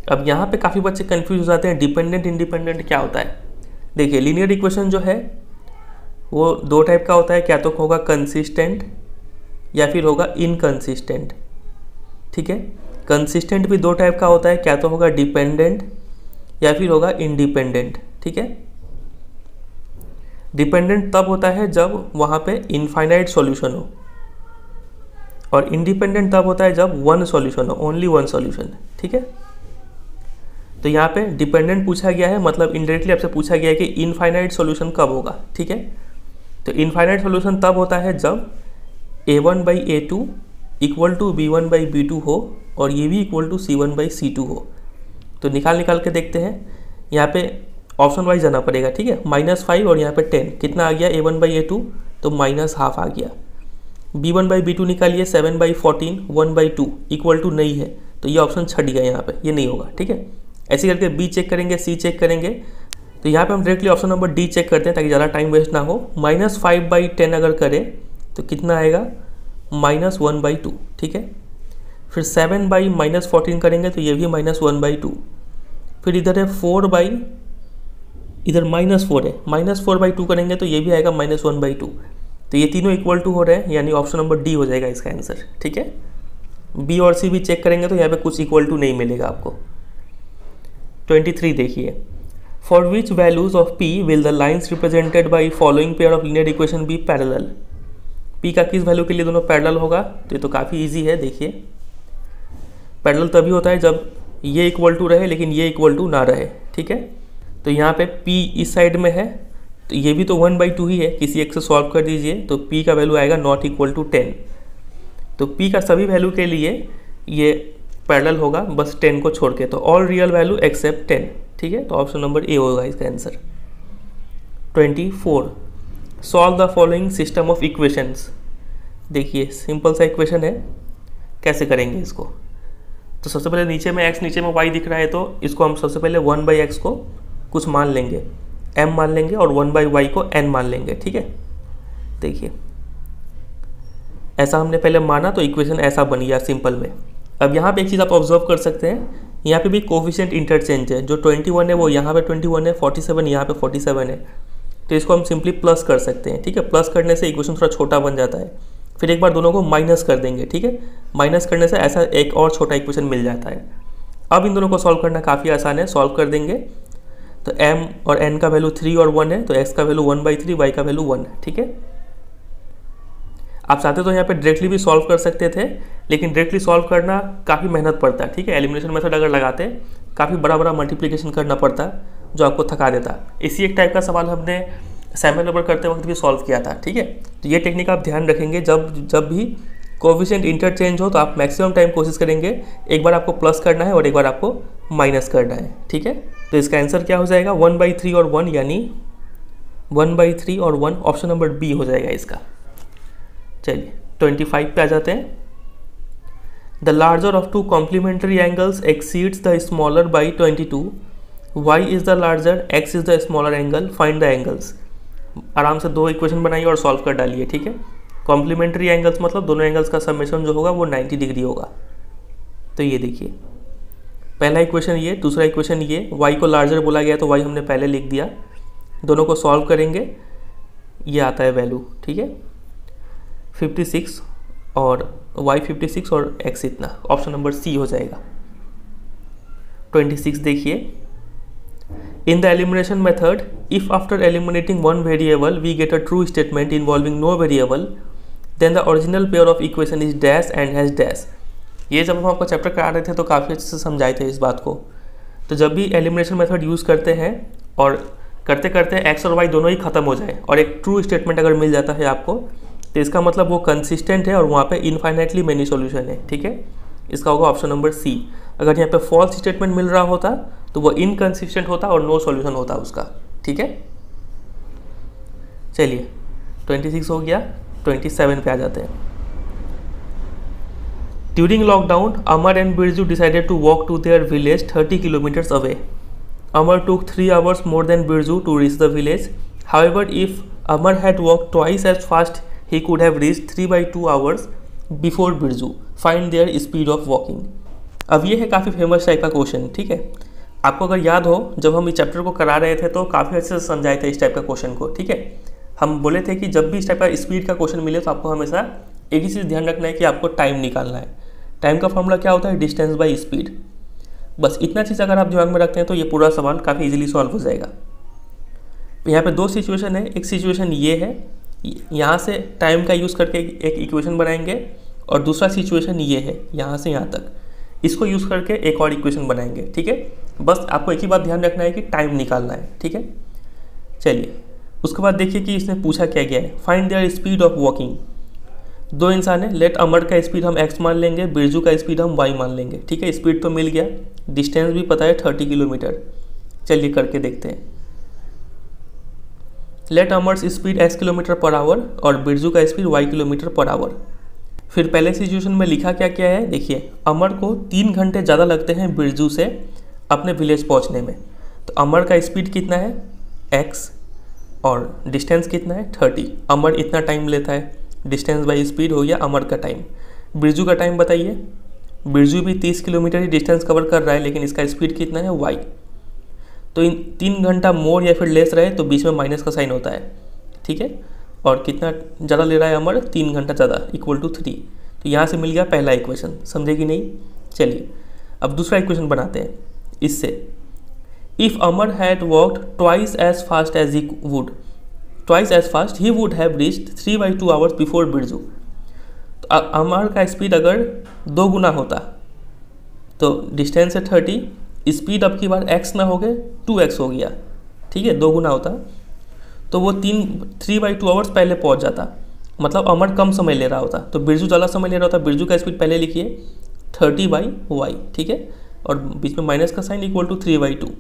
अब यहाँ पे काफ़ी बच्चे कंफ्यूज हो जाते हैं, डिपेंडेंट इंडिपेंडेंट क्या होता है। देखिए लीनियर इक्वेशन जो है वो दो टाइप का होता है, क्या तो होगा कंसिस्टेंट या फिर होगा इनकंसिस्टेंट। ठीक है, कंसिस्टेंट भी दो टाइप का होता है, क्या तो होगा डिपेंडेंट या फिर होगा इंडिपेंडेंट। ठीक है, डिपेंडेंट तब होता है जब वहाँ पे इनफाइनाइट सॉल्यूशन हो, और इंडिपेंडेंट तब होता है जब वन सॉल्यूशन हो, ओनली वन सॉल्यूशन। ठीक है, तो यहाँ पे डिपेंडेंट पूछा गया है, मतलब इनडायरेक्टली आपसे पूछा गया है कि इनफाइनाइट सॉल्यूशन कब होगा। ठीक है, तो इनफाइनाइट सॉल्यूशन तब होता है जब A1/A2 = B1/B2 हो और ये भी = C1/C2 हो। तो निकाल के देखते हैं, यहाँ पे ऑप्शन वाइज जाना पड़ेगा। ठीक है, -5 और यहाँ पे 10, कितना आ गया A1/A2, तो -½ आ गया। B1/B2 निकालिए 7/14, 1/2 = नहीं है, तो ये ऑप्शन छट गया, यहाँ पे ये नहीं होगा। ठीक है, ऐसे करके B चेक करेंगे, C चेक करेंगे, तो यहाँ पे हम directly option number D check करते हैं ताकि ज़्यादा टाइम वेस्ट ना हो। -5/10 अगर करें तो कितना आएगा -1/2। ठीक है, फिर 7/-14 करेंगे तो ये भी -1/2। फिर इधर है 4/, इधर -4 है, -4/2 करेंगे तो ये भी आएगा -1/2। तो ये तीनों = हो रहे हैं, यानी ऑप्शन नंबर डी हो जाएगा इसका आंसर। ठीक है, बी और सी भी चेक करेंगे तो यहाँ पे कुछ = नहीं मिलेगा आपको। 23 देखिए, for which values of P will the lines represented by following pair of linear equation be parallel. P का किस वैल्यू के लिए दोनों पैरेलल होगा, तो ये तो काफ़ी ईजी है। देखिए पैरेलल तभी होता है जब ये = रहे लेकिन ये = ना रहे। ठीक है, तो यहाँ पे P इस साइड में है तो ये भी तो 1/2 ही है, किसी एक से सॉल्व कर दीजिए तो P का वैल्यू आएगा ≠ 10। तो P का सभी वैल्यू के लिए ये पैरेलल होगा बस 10 को छोड़ के, तो ऑल रियल वैल्यू एक्सेप्ट 10। ठीक है, तो ऑप्शन नंबर ए होगा इसका answer. 24 solve the following system of equations. देखिए सिंपल सा इक्वेशन है, कैसे करेंगे इसको। तो सबसे पहले नीचे में x नीचे में y दिख रहा है, तो इसको हम सबसे पहले 1/x को कुछ मान लेंगे, m मान लेंगे, और 1/y को n मान लेंगे। ठीक है, देखिए ऐसा हमने पहले माना तो इक्वेशन ऐसा बन गया सिंपल में। अब यहाँ पे एक चीज़ आप ऑब्जर्व कर सकते हैं, यहाँ पे भी कोफिशिएंट इंटरचेंज है, जो 21 है वो यहाँ पे 21 है, 47 यहाँ पे 47 है, तो इसको हम सिंपली प्लस कर सकते हैं। ठीक है, प्लस करने से इक्वेशन थोड़ा छोटा बन जाता है। फिर एक बार दोनों को माइनस कर देंगे। ठीक है, माइनस करने से ऐसा एक और छोटा इक्वेशन मिल जाता है। अब इन दोनों को सॉल्व करना काफ़ी आसान है, सॉल्व कर देंगे तो m और n का वैल्यू 3 और 1 है, तो x का वैल्यू 1/3, y का वैल्यू 1 है। ठीक है, आप चाहते तो यहाँ पे डायरेक्टली भी सॉल्व कर सकते थे, लेकिन डायरेक्टली सॉल्व करना काफ़ी मेहनत पड़ता है। ठीक है, एलिमिनेशन मेथड अगर लगाते काफ़ी बड़ा बड़ा मल्टीप्लिकेशन करना पड़ता, जो आपको थका देता। इसी एक टाइप का सवाल हमने सैम्पल नंबर करते वक्त भी सॉल्व किया था। ठीक है, तो ये टेक्निक आप ध्यान रखेंगे, जब भी कोफिशिएंट इंटरचेंज हो तो आप मैक्सिमम टाइम कोशिश करेंगे एक बार आपको प्लस करना है और एक बार आपको माइनस करना है। ठीक है, तो इसका आंसर क्या हो जाएगा, 1/3 और 1, यानी 1/3 और 1, ऑप्शन नंबर बी हो जाएगा इसका। चलिए 25 पे आ जाते हैं। The larger of two complementary angles exceeds the smaller by 22, y is the larger, x is the smaller angle, find the angles. आराम से दो इक्वेशन बनाइए और सॉल्व कर डालिए। ठीक है, कॉम्प्लीमेंट्री एंगल्स मतलब दोनों एंगल्स का समेशन जो होगा वो 90 डिग्री होगा। तो ये देखिए पहला इक्वेशन ये, दूसरा इक्वेशन ये, y को लार्जर बोला गया तो y हमने पहले लिख दिया। दोनों को सॉल्व करेंगे, ये आता है वैल्यू। ठीक है, 56 और y 56 और x इतना, ऑप्शन नंबर सी हो जाएगा। 26 देखिए, in the elimination method, if after eliminating one variable we get a true statement involving no variable, then the original pair of equation is dash and has dash। ये जब हम आपको chapter करा रहे थे तो काफ़ी अच्छे से समझाए थे इस बात को। तो जब भी एलिमिनेशन मेथड यूज़ करते हैं और करते करते x और y दोनों ही ख़त्म हो जाए और एक ट्रू स्टेटमेंट अगर मिल जाता है आपको, तो इसका मतलब वो कंसिस्टेंट है और वहाँ पे इनफाइनाइटली मेनी सॉल्यूशन है। ठीक है, इसका होगा ऑप्शन नंबर सी। अगर यहाँ पे फॉल्स स्टेटमेंट मिल रहा होता तो वो इनकंसिस्टेंट होता और नो सॉल्यूशन होता उसका। ठीक है, चलिए 26 हो गया, 27 पे आ जाते हैं। During lockdown Amar and Birju decided to walk to their village 30 kilometres away. Amar took 3 hours more than Birju to reach the village. However, if Amar had walked twice as fast, he could have reached 3/2 hours before Birju. Find their speed of walking. अब ये है काफ़ी famous type का question. ठीक है, आपको अगर याद हो जब हम इस चैप्टर को करा रहे थे तो काफ़ी अच्छे से समझाए थे इस टाइप का क्वेश्चन को। ठीक है, हम बोले थे कि जब भी इस टाइप का स्पीड का क्वेश्चन मिले तो आपको हमेशा एक ही चीज़ ध्यान रखना है कि आपको टाइम निकालना है। टाइम का फॉर्मूला क्या होता है, डिस्टेंस बाई स्पीड। बस इतना चीज़ अगर आप दिमाग में रखते हैं तो ये पूरा सवाल काफ़ी इजीली सॉल्व हो जाएगा। यहाँ पे दो सिचुएशन है, एक सिचुएशन ये है, यहाँ से टाइम का यूज़ करके एक इक्वेशन बनाएंगे, और दूसरा सिचुएशन ये है यहाँ से यहाँ तक, इसको यूज़ करके एक और इक्वेशन बनाएंगे। ठीक है, बस आपको एक ही बात ध्यान रखना है कि टाइम निकालना है। ठीक है, चलिए उसके बाद देखिए कि इसने पूछा क्या गया है, find there speed of walking. दो इंसान है, लेट अमर का स्पीड हम x मान लेंगे, बिरजू का स्पीड हम y मान लेंगे। ठीक है, स्पीड तो मिल गया, डिस्टेंस भी पता है 30 किलोमीटर। चलिए करके देखते हैं। Let Amar's speed x kilometre per hour और बिरजू का speed y kilometre per hour. फिर पहले सिचुएशन में लिखा क्या क्या है, देखिए अमर को 3 घंटे ज़्यादा लगते हैं बिरजू से अपने विलेज पहुंचने में। तो अमर का स्पीड कितना है x और डिस्टेंस कितना है 30। अमर इतना टाइम लेता है, डिस्टेंस बाई स्पीड हो गया अमर का टाइम। बिरजू का टाइम बताइए, बिरजू भी 30 किलोमीटर ही डिस्टेंस कवर कर रहा है, लेकिन इसका स्पीड कितना है y। तो इन 3 घंटा मोर या फिर लेस रहे तो बीच में माइनस का साइन होता है। ठीक है, और कितना ज़्यादा ले रहा है अमर, 3 घंटा ज़्यादा इक्वल टू 3। तो यहाँ से मिल गया पहला इक्वेशन, समझे कि नहीं। चलिए अब दूसरा इक्वेशन बनाते हैं इससे। If Amar had walked twice as fast as he would, twice as fast he would have reached 3/2 hours before Birju. तो अमर का स्पीड अगर 2 गुना होता तो डिस्टेंस है 30, स्पीड अब की बार x ना हो गए 2x हो गया। ठीक है, 2 गुना होता तो वो 3/2 आवर्स पहले पहुंच जाता, मतलब अमर कम समय ले रहा होता, तो बिरजू ज़्यादा समय ले रहा होता। बिरजू का स्पीड पहले लिखिए 30/y। ठीक है, और बीच में माइनस का साइन इक्वल टू 3/2।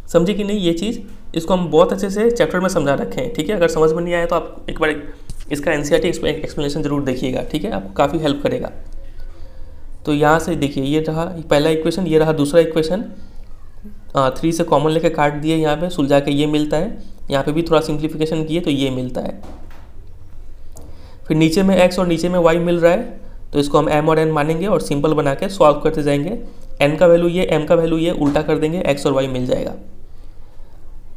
समझे कि नहीं ये चीज़, इसको हम बहुत अच्छे से चैप्टर में समझा रखे हैं। ठीक है, अगर समझ में नहीं आया तो आप एक बार इसका एनसीईआरटी एक्सप्लेनेशन जरूर देखिएगा, ठीक है, आपको काफ़ी हेल्प करेगा। तो यहाँ से देखिए ये रहा पहला इक्वेशन, ये रहा दूसरा इक्वेशन। 3 से कॉमन लेके काट दिए, यहाँ पे सुलझा के ये मिलता है, यहाँ पे भी थोड़ा सिंप्लीफिकेशन किए तो ये मिलता है। फिर नीचे में x और नीचे में y मिल रहा है, तो इसको हम m और n मानेंगे और सिंपल बना के सॉल्व करते जाएंगे। n का वैल्यू ये, m का वैल्यू ये, उल्टा कर देंगे, x और y मिल जाएगा।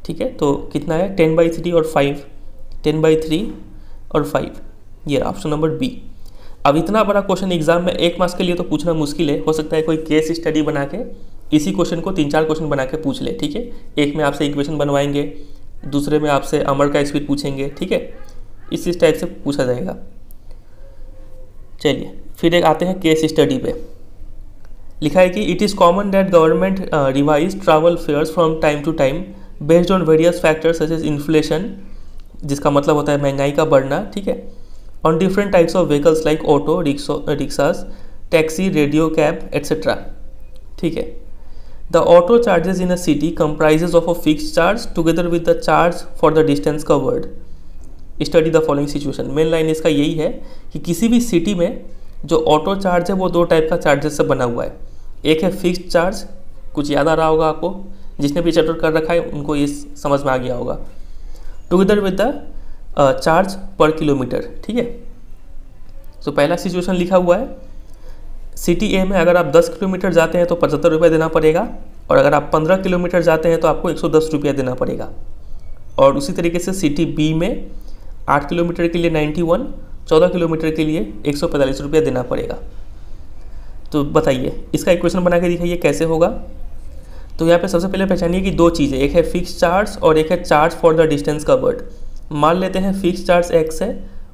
ठीक है, तो कितना है 10/3 और 5, 10/3 और 5, ये ऑप्शन नंबर बी। अब इतना बड़ा क्वेश्चन एग्जाम में 1 मार्क्स के लिए तो पूछना मुश्किल है, हो सकता है कोई केस स्टडी बना के इसी क्वेश्चन को 3-4 क्वेश्चन बना के पूछ ले। ठीक है, एक में आपसे इक्वेशन बनवाएंगे, दूसरे में आपसे अमर का स्पीड पूछेंगे। ठीक है, इस टाइप से पूछा जाएगा। चलिए फिर एक आते हैं केस स्टडी पे। लिखा है कि it is common that government revise travel fares from time to time based on various factors such as inflation, जिसका मतलब होता है महंगाई का बढ़ना। ठीक है, on different types of vehicles like auto, rickshaws, taxi, radio, cab etcetera. ठीक है, the auto charges in a city comprises of a fixed charge together with the charge for the distance covered. Study the following situation. Main line इसका यही है कि किसी भी city में जो ऑटो चार्ज है वो 2 टाइप का चार्जेस से बना हुआ है। एक है फिक्स्ड चार्ज, कुछ याद आ रहा होगा आपको, जिसने भी चैप्टर कर रखा है उनको ये समझ में आ गया होगा, टुगेदर विद द चार्ज पर किलोमीटर। ठीक है, तो पहला सिचुएशन लिखा हुआ है, सिटी ए में अगर आप 10 किलोमीटर जाते हैं तो 75 रुपये देना पड़ेगा, और अगर आप 15 किलोमीटर जाते हैं तो आपको 110 रुपया देना पड़ेगा। और उसी तरीके से सिटी बी में 8 किलोमीटर के लिए 91, 14 किलोमीटर के लिए 145 रुपया देना पड़ेगा। तो बताइए इसका इक्वेशन बना के दिखाइए कैसे होगा। तो यहाँ पे सबसे पहले पहचानिए कि 2 चीज़ें, एक है फिक्स चार्ज और एक है charge for the distance covered. मान लेते हैं फिक्स चार्ज x है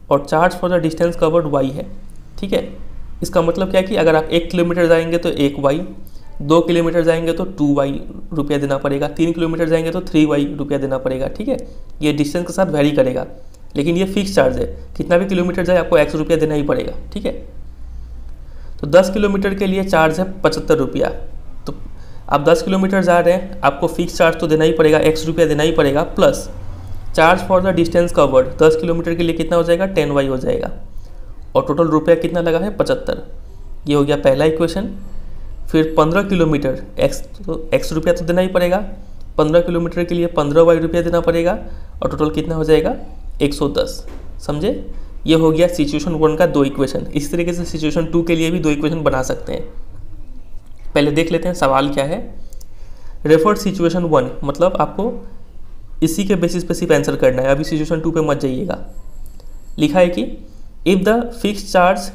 और charge for the distance covered y है। ठीक है, इसका मतलब क्या है कि अगर आप 1 किलोमीटर जाएंगे तो 1y, 2 किलोमीटर जाएंगे तो 2y रुपया देना पड़ेगा, 3 किलोमीटर जाएंगे तो 3y रुपया देना पड़ेगा। ठीक है, ये डिस्टेंस के साथ वैरी करेगा, लेकिन ये फिक्स चार्ज है, कितना भी किलोमीटर जाए आपको x रुपया देना ही पड़ेगा। ठीक है, तो 10 किलोमीटर के लिए चार्ज है 75 रुपया। तो आप 10 किलोमीटर जा रहे हैं, आपको फिक्स चार्ज तो देना ही पड़ेगा, x रुपया देना ही पड़ेगा, plus charge for the distance covered 10 kilometre के लिए कितना हो जाएगा 10y हो जाएगा, और टोटल रुपया कितना लगा है 75। ये हो गया पहला इक्वेशन। फिर 15 किलोमीटर x रुपया तो देना ही पड़ेगा, 15 किलोमीटर के लिए 15y रुपया देना पड़ेगा, और टोटल कितना हो जाएगा 110। समझे, ये हो गया सिचुएशन 1 का 2 इक्वेशन। इस तरीके से सिचुएशन 2 के लिए भी 2 इक्वेशन बना सकते हैं। पहले देख लेते हैं सवाल क्या है। रेफर सिचुएशन 1, मतलब आपको इसी के बेसिस पे सिर्फ आंसर करना है, अभी सिचुएशन 2 पे मत जाइएगा। लिखा है कि if the fix charge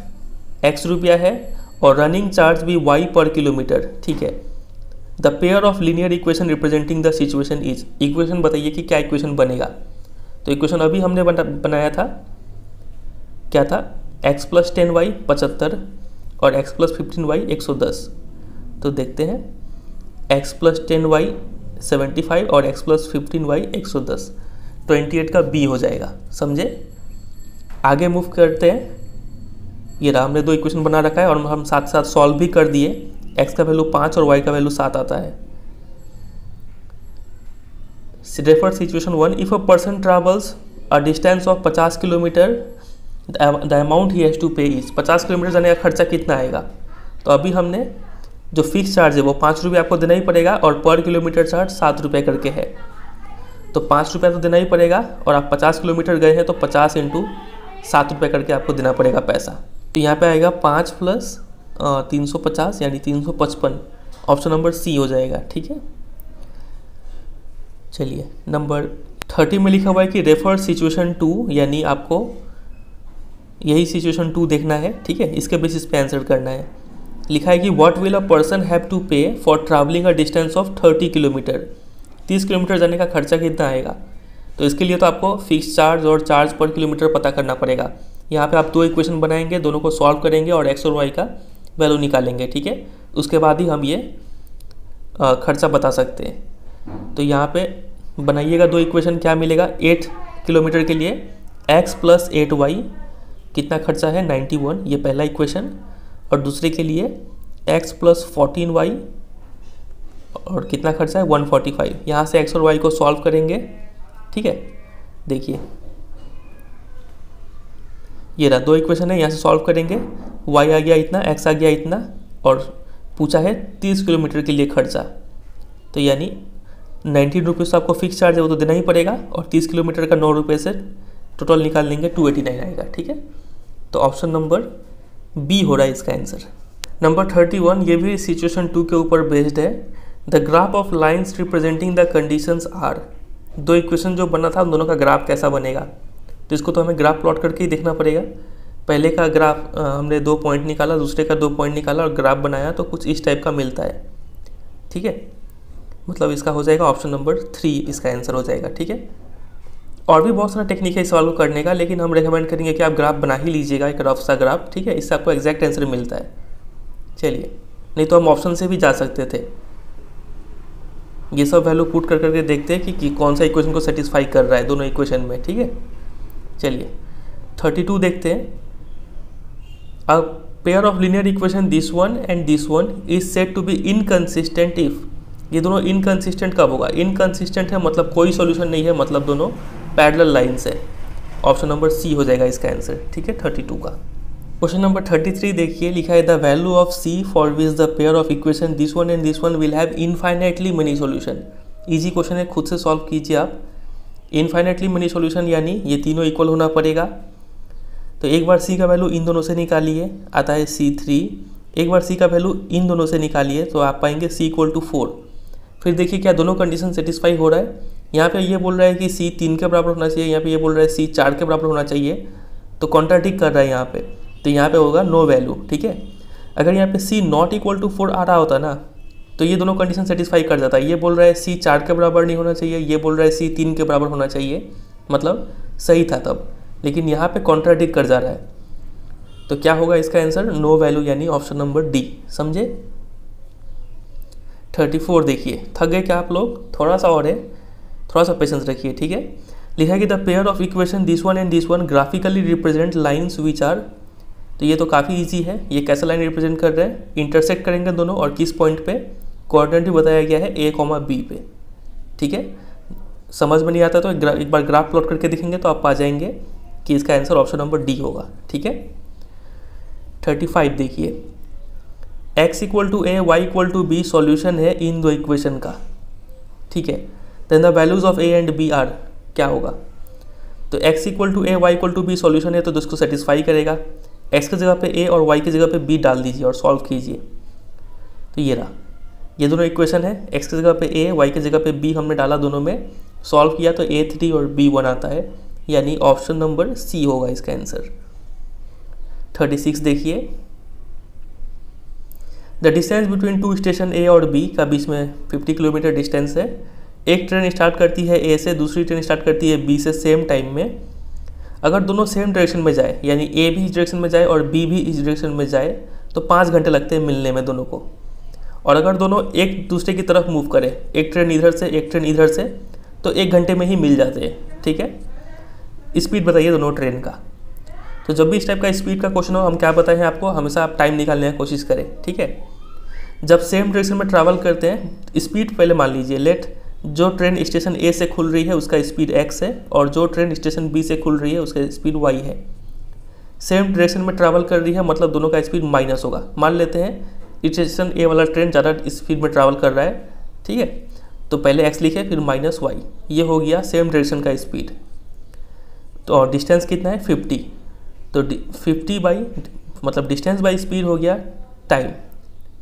x रुपया है और रनिंग चार्ज भी y पर किलोमीटर। ठीक है, the pair of linear equation representing the situation is. Equation बताइए कि क्या इक्वेशन बनेगा। तो इक्वेशन अभी हमने बनाया था, क्या था, x + 10y 75 और x + 15y 110। तो देखते हैं, x + 10y 75 और x + 15y 110, 28 का b हो जाएगा। समझे, आगे मूव करते हैं। ये रहा, हमने 2 इक्वेशन बना रखा है और हम साथ साथ सॉल्व भी कर दिए। x का वैल्यू 5 और y का वैल्यू 7 आता है। Refer situation 1, if a person travels a distance of 50 kilometre the amount he has to pay is. 50 kilometre जाने का खर्चा कितना आएगा। तो अभी हमने जो फिक्स चार्ज है वो 5 रुपये आपको देना ही पड़ेगा, और पर किलोमीटर चार्ज 7 रुपये करके है, तो 5 रुपया तो देना ही पड़ेगा। और आप 50 किलोमीटर गए हैं तो 50 × 7 रुपये करके आपको देना पड़ेगा पैसा। तो यहाँ पे आएगा 5 + 350 यानी 355, ऑप्शन नंबर सी हो जाएगा। ठीक है, चलिए नंबर 30 में लिखा हुआ है कि रेफर सिचुएशन 2, यानी आपको यही सिचुएशन 2 देखना है। ठीक है, इसके बेसिस पे आंसर करना है। लिखा है कि what will a person have to pay for travelling a distance of 30 kilometre. 30 kilometre जाने का खर्चा कितना आएगा। तो इसके लिए तो आपको फिक्स चार्ज और चार्ज पर किलोमीटर पता करना पड़ेगा। यहाँ पे आप 2 इक्वेशन बनाएंगे, दोनों को सॉल्व करेंगे और x और y का वैल्यू निकालेंगे। ठीक है, उसके बाद ही हम ये खर्चा बता सकते हैं। तो यहाँ पे बनाइएगा 2 इक्वेशन, क्या मिलेगा, 8 किलोमीटर के लिए x + 8y कितना खर्चा है 91, ये पहला इक्वेशन। और दूसरे के लिए x + 14y और कितना खर्चा है 145। यहाँ से x और y को सॉल्व करेंगे। ठीक है, देखिए ये रहा 2 इक्वेशन है, यहाँ से सॉल्व करेंगे। y आ गया इतना, x आ गया इतना, और पूछा है 30 किलोमीटर के लिए खर्चा, तो यानी 19 रुपीज़ तो आपको फिक्स चार्ज है वो तो देना ही पड़ेगा, और 30 किलोमीटर का 9 रुपये से टोटल निकाल लेंगे 289 आएगा। ठीक है, तो ऑप्शन नंबर बी हो रहा है इसका आंसर। नंबर 31, ये भी सिचुएशन 2 के ऊपर बेस्ड है। The graph of lines representing the conditions are. 2 equation जो बना था उन दोनों का ग्राफ कैसा बनेगा, तो इसको तो हमें ग्राफ प्लॉट करके ही देखना पड़ेगा। पहले का ग्राफ हमने 2 पॉइंट निकाला, दूसरे का 2 पॉइंट निकाला और ग्राफ बनाया, तो कुछ इस टाइप का मिलता है। ठीक है, मतलब इसका हो जाएगा ऑप्शन नंबर 3 इसका आंसर हो जाएगा। ठीक है, और भी बहुत सारा टेक्निक है इस सवाल को करने का, लेकिन हम रेकमेंड करेंगे कि आप ग्राफ बना ही लीजिएगा, एक रफ सा ग्राफ। ठीक है, इससे आपको एग्जैक्ट आंसर मिलता है। चलिए, नहीं तो हम ऑप्शन से भी जा सकते थे। ये सब वैल्यू पुट कर करके देखते हैं कि कौन सा इक्वेशन को सेटिस्फाई कर रहा है दोनों इक्वेशन में। ठीक है, चलिए 32 देखते हैं। A pair of linear equation this one and this one is said to be inconsistent if. ये दोनों इनकंसिस्टेंट कब होगा? इनकंसिस्टेंट है मतलब कोई सॉल्यूशन नहीं है, मतलब दोनों पैरेलल लाइन्स है। ऑप्शन नंबर सी हो जाएगा इसका आंसर। ठीक है, 32 का। क्वेश्चन नंबर 33 देखिए, लिखा है the value of c for which the pair of equation this one and this one will have infinitely many solution. Easy question है, खुद से सॉल्व कीजिए आप। इनफाइनाइटली मनी सॉल्यूशन यानी ये तीनों इक्वल होना पड़ेगा। तो एक बार सी का वैल्यू इन दोनों से निकालिए, आता है C3। एक बार सी का वैल्यू इन दोनों से निकालिए तो आप पाएंगे C = 4। फिर देखिए क्या दोनों कंडीशन सेटिस्फाई हो रहा है। यहाँ पे ये बोल रहा है कि C 3 के बराबर होना चाहिए, यहाँ पे ये बोल रहा है C 4 के बराबर होना चाहिए, तो कॉन्ट्राडिक्ट कर रहा है यहाँ पे, तो यहाँ पे होगा नो वैल्यू। ठीक है, अगर यहाँ पे C ≠ 4 आ रहा होता ना, तो ये दोनों कंडीशन सेटिस्फाई कर जाता है। ये बोल रहा है C 4 के बराबर नहीं होना चाहिए, ये बोल रहा है C 3 के बराबर होना चाहिए, मतलब सही था तब, लेकिन यहाँ पे कॉन्ट्राडिक्ट कर जा रहा है। तो क्या होगा इसका आंसर? नो वैल्यू, यानी ऑप्शन नंबर डी। समझे? 34 देखिए, थक गए क्या आप लोग? थोड़ा सा और है, थोड़ा सा पेशेंस रखिए। ठीक है, लिखा है कि the pair of equation this one and this one graphically represent lines which are. तो ये तो काफ़ी इजी है। ये कैसे लाइन रिप्रेजेंट कर रहे हैं? इंटरसेक्ट करेंगे दोनों, और किस पॉइंट पे? कोऑर्डिनेट भी बताया गया है A, B पे। ठीक है, समझ में नहीं आता तो एक बार ग्राफ प्लॉट करके दिखेंगे तो आप पा जाएंगे कि इसका आंसर ऑप्शन नंबर डी होगा। ठीक है, 35 देखिए, x = a, y = b solution है इन दो इक्वेशन का। ठीक है, then the values of a and b are. क्या होगा? तो x = a, y = b solution है तो इसको सेटिस्फाई करेगा। x की जगह पे a और y की जगह पे b डाल दीजिए और सॉल्व कीजिए। तो ये रहा, ये दोनों इक्वेशन है, x की जगह पे a, y की जगह पे b हमने डाला, दोनों में सॉल्व किया तो A3 और B1 आता है, यानी ऑप्शन नंबर सी होगा इसका आंसर। 36 देखिए, द डिस्टेंस बिटवीन 2 स्टेशन ए और बी का बीच में 50 किलोमीटर डिस्टेंस है। एक ट्रेन स्टार्ट करती है ए से, दूसरी ट्रेन स्टार्ट करती है बी से सेम टाइम में। अगर दोनों सेम डायरेक्शन में जाए, यानी ए भी इस डायरेक्शन में जाए और बी भी इस डायरेक्शन में जाए, तो 5 घंटे लगते हैं मिलने में दोनों को। और अगर दोनों एक दूसरे की तरफ मूव करें, एक ट्रेन इधर से एक ट्रेन इधर से, तो 1 घंटे में ही मिल जाते हैं। ठीक है, स्पीड बताइए दोनों ट्रेन का। तो जब भी इस टाइप का स्पीड का क्वेश्चन हो, हम क्या बताए हैं आपको, हमेशा आप टाइम निकालने की कोशिश करें। ठीक है, जब सेम डायरेक्शन में ट्रैवल करते हैं, स्पीड पहले मान लीजिए, लेट जो ट्रेन स्टेशन ए से खुल रही है उसका स्पीड x है, और जो ट्रेन स्टेशन बी से खुल रही है उसका स्पीड y है। सेम डायरेक्शन में ट्रैवल कर रही है, मतलब दोनों का स्पीड माइनस होगा। मान लेते हैं स्टेशन ए वाला ट्रेन ज़्यादा स्पीड में ट्रैवल कर रहा है। ठीक है, तो पहले x लिखे फिर -y, ये हो गया सेम डायरेक्शन का स्पीड। तो और डिस्टेंस कितना है? 50। तो 50 बाई मतलब डिस्टेंस बाई स्पीड हो गया टाइम।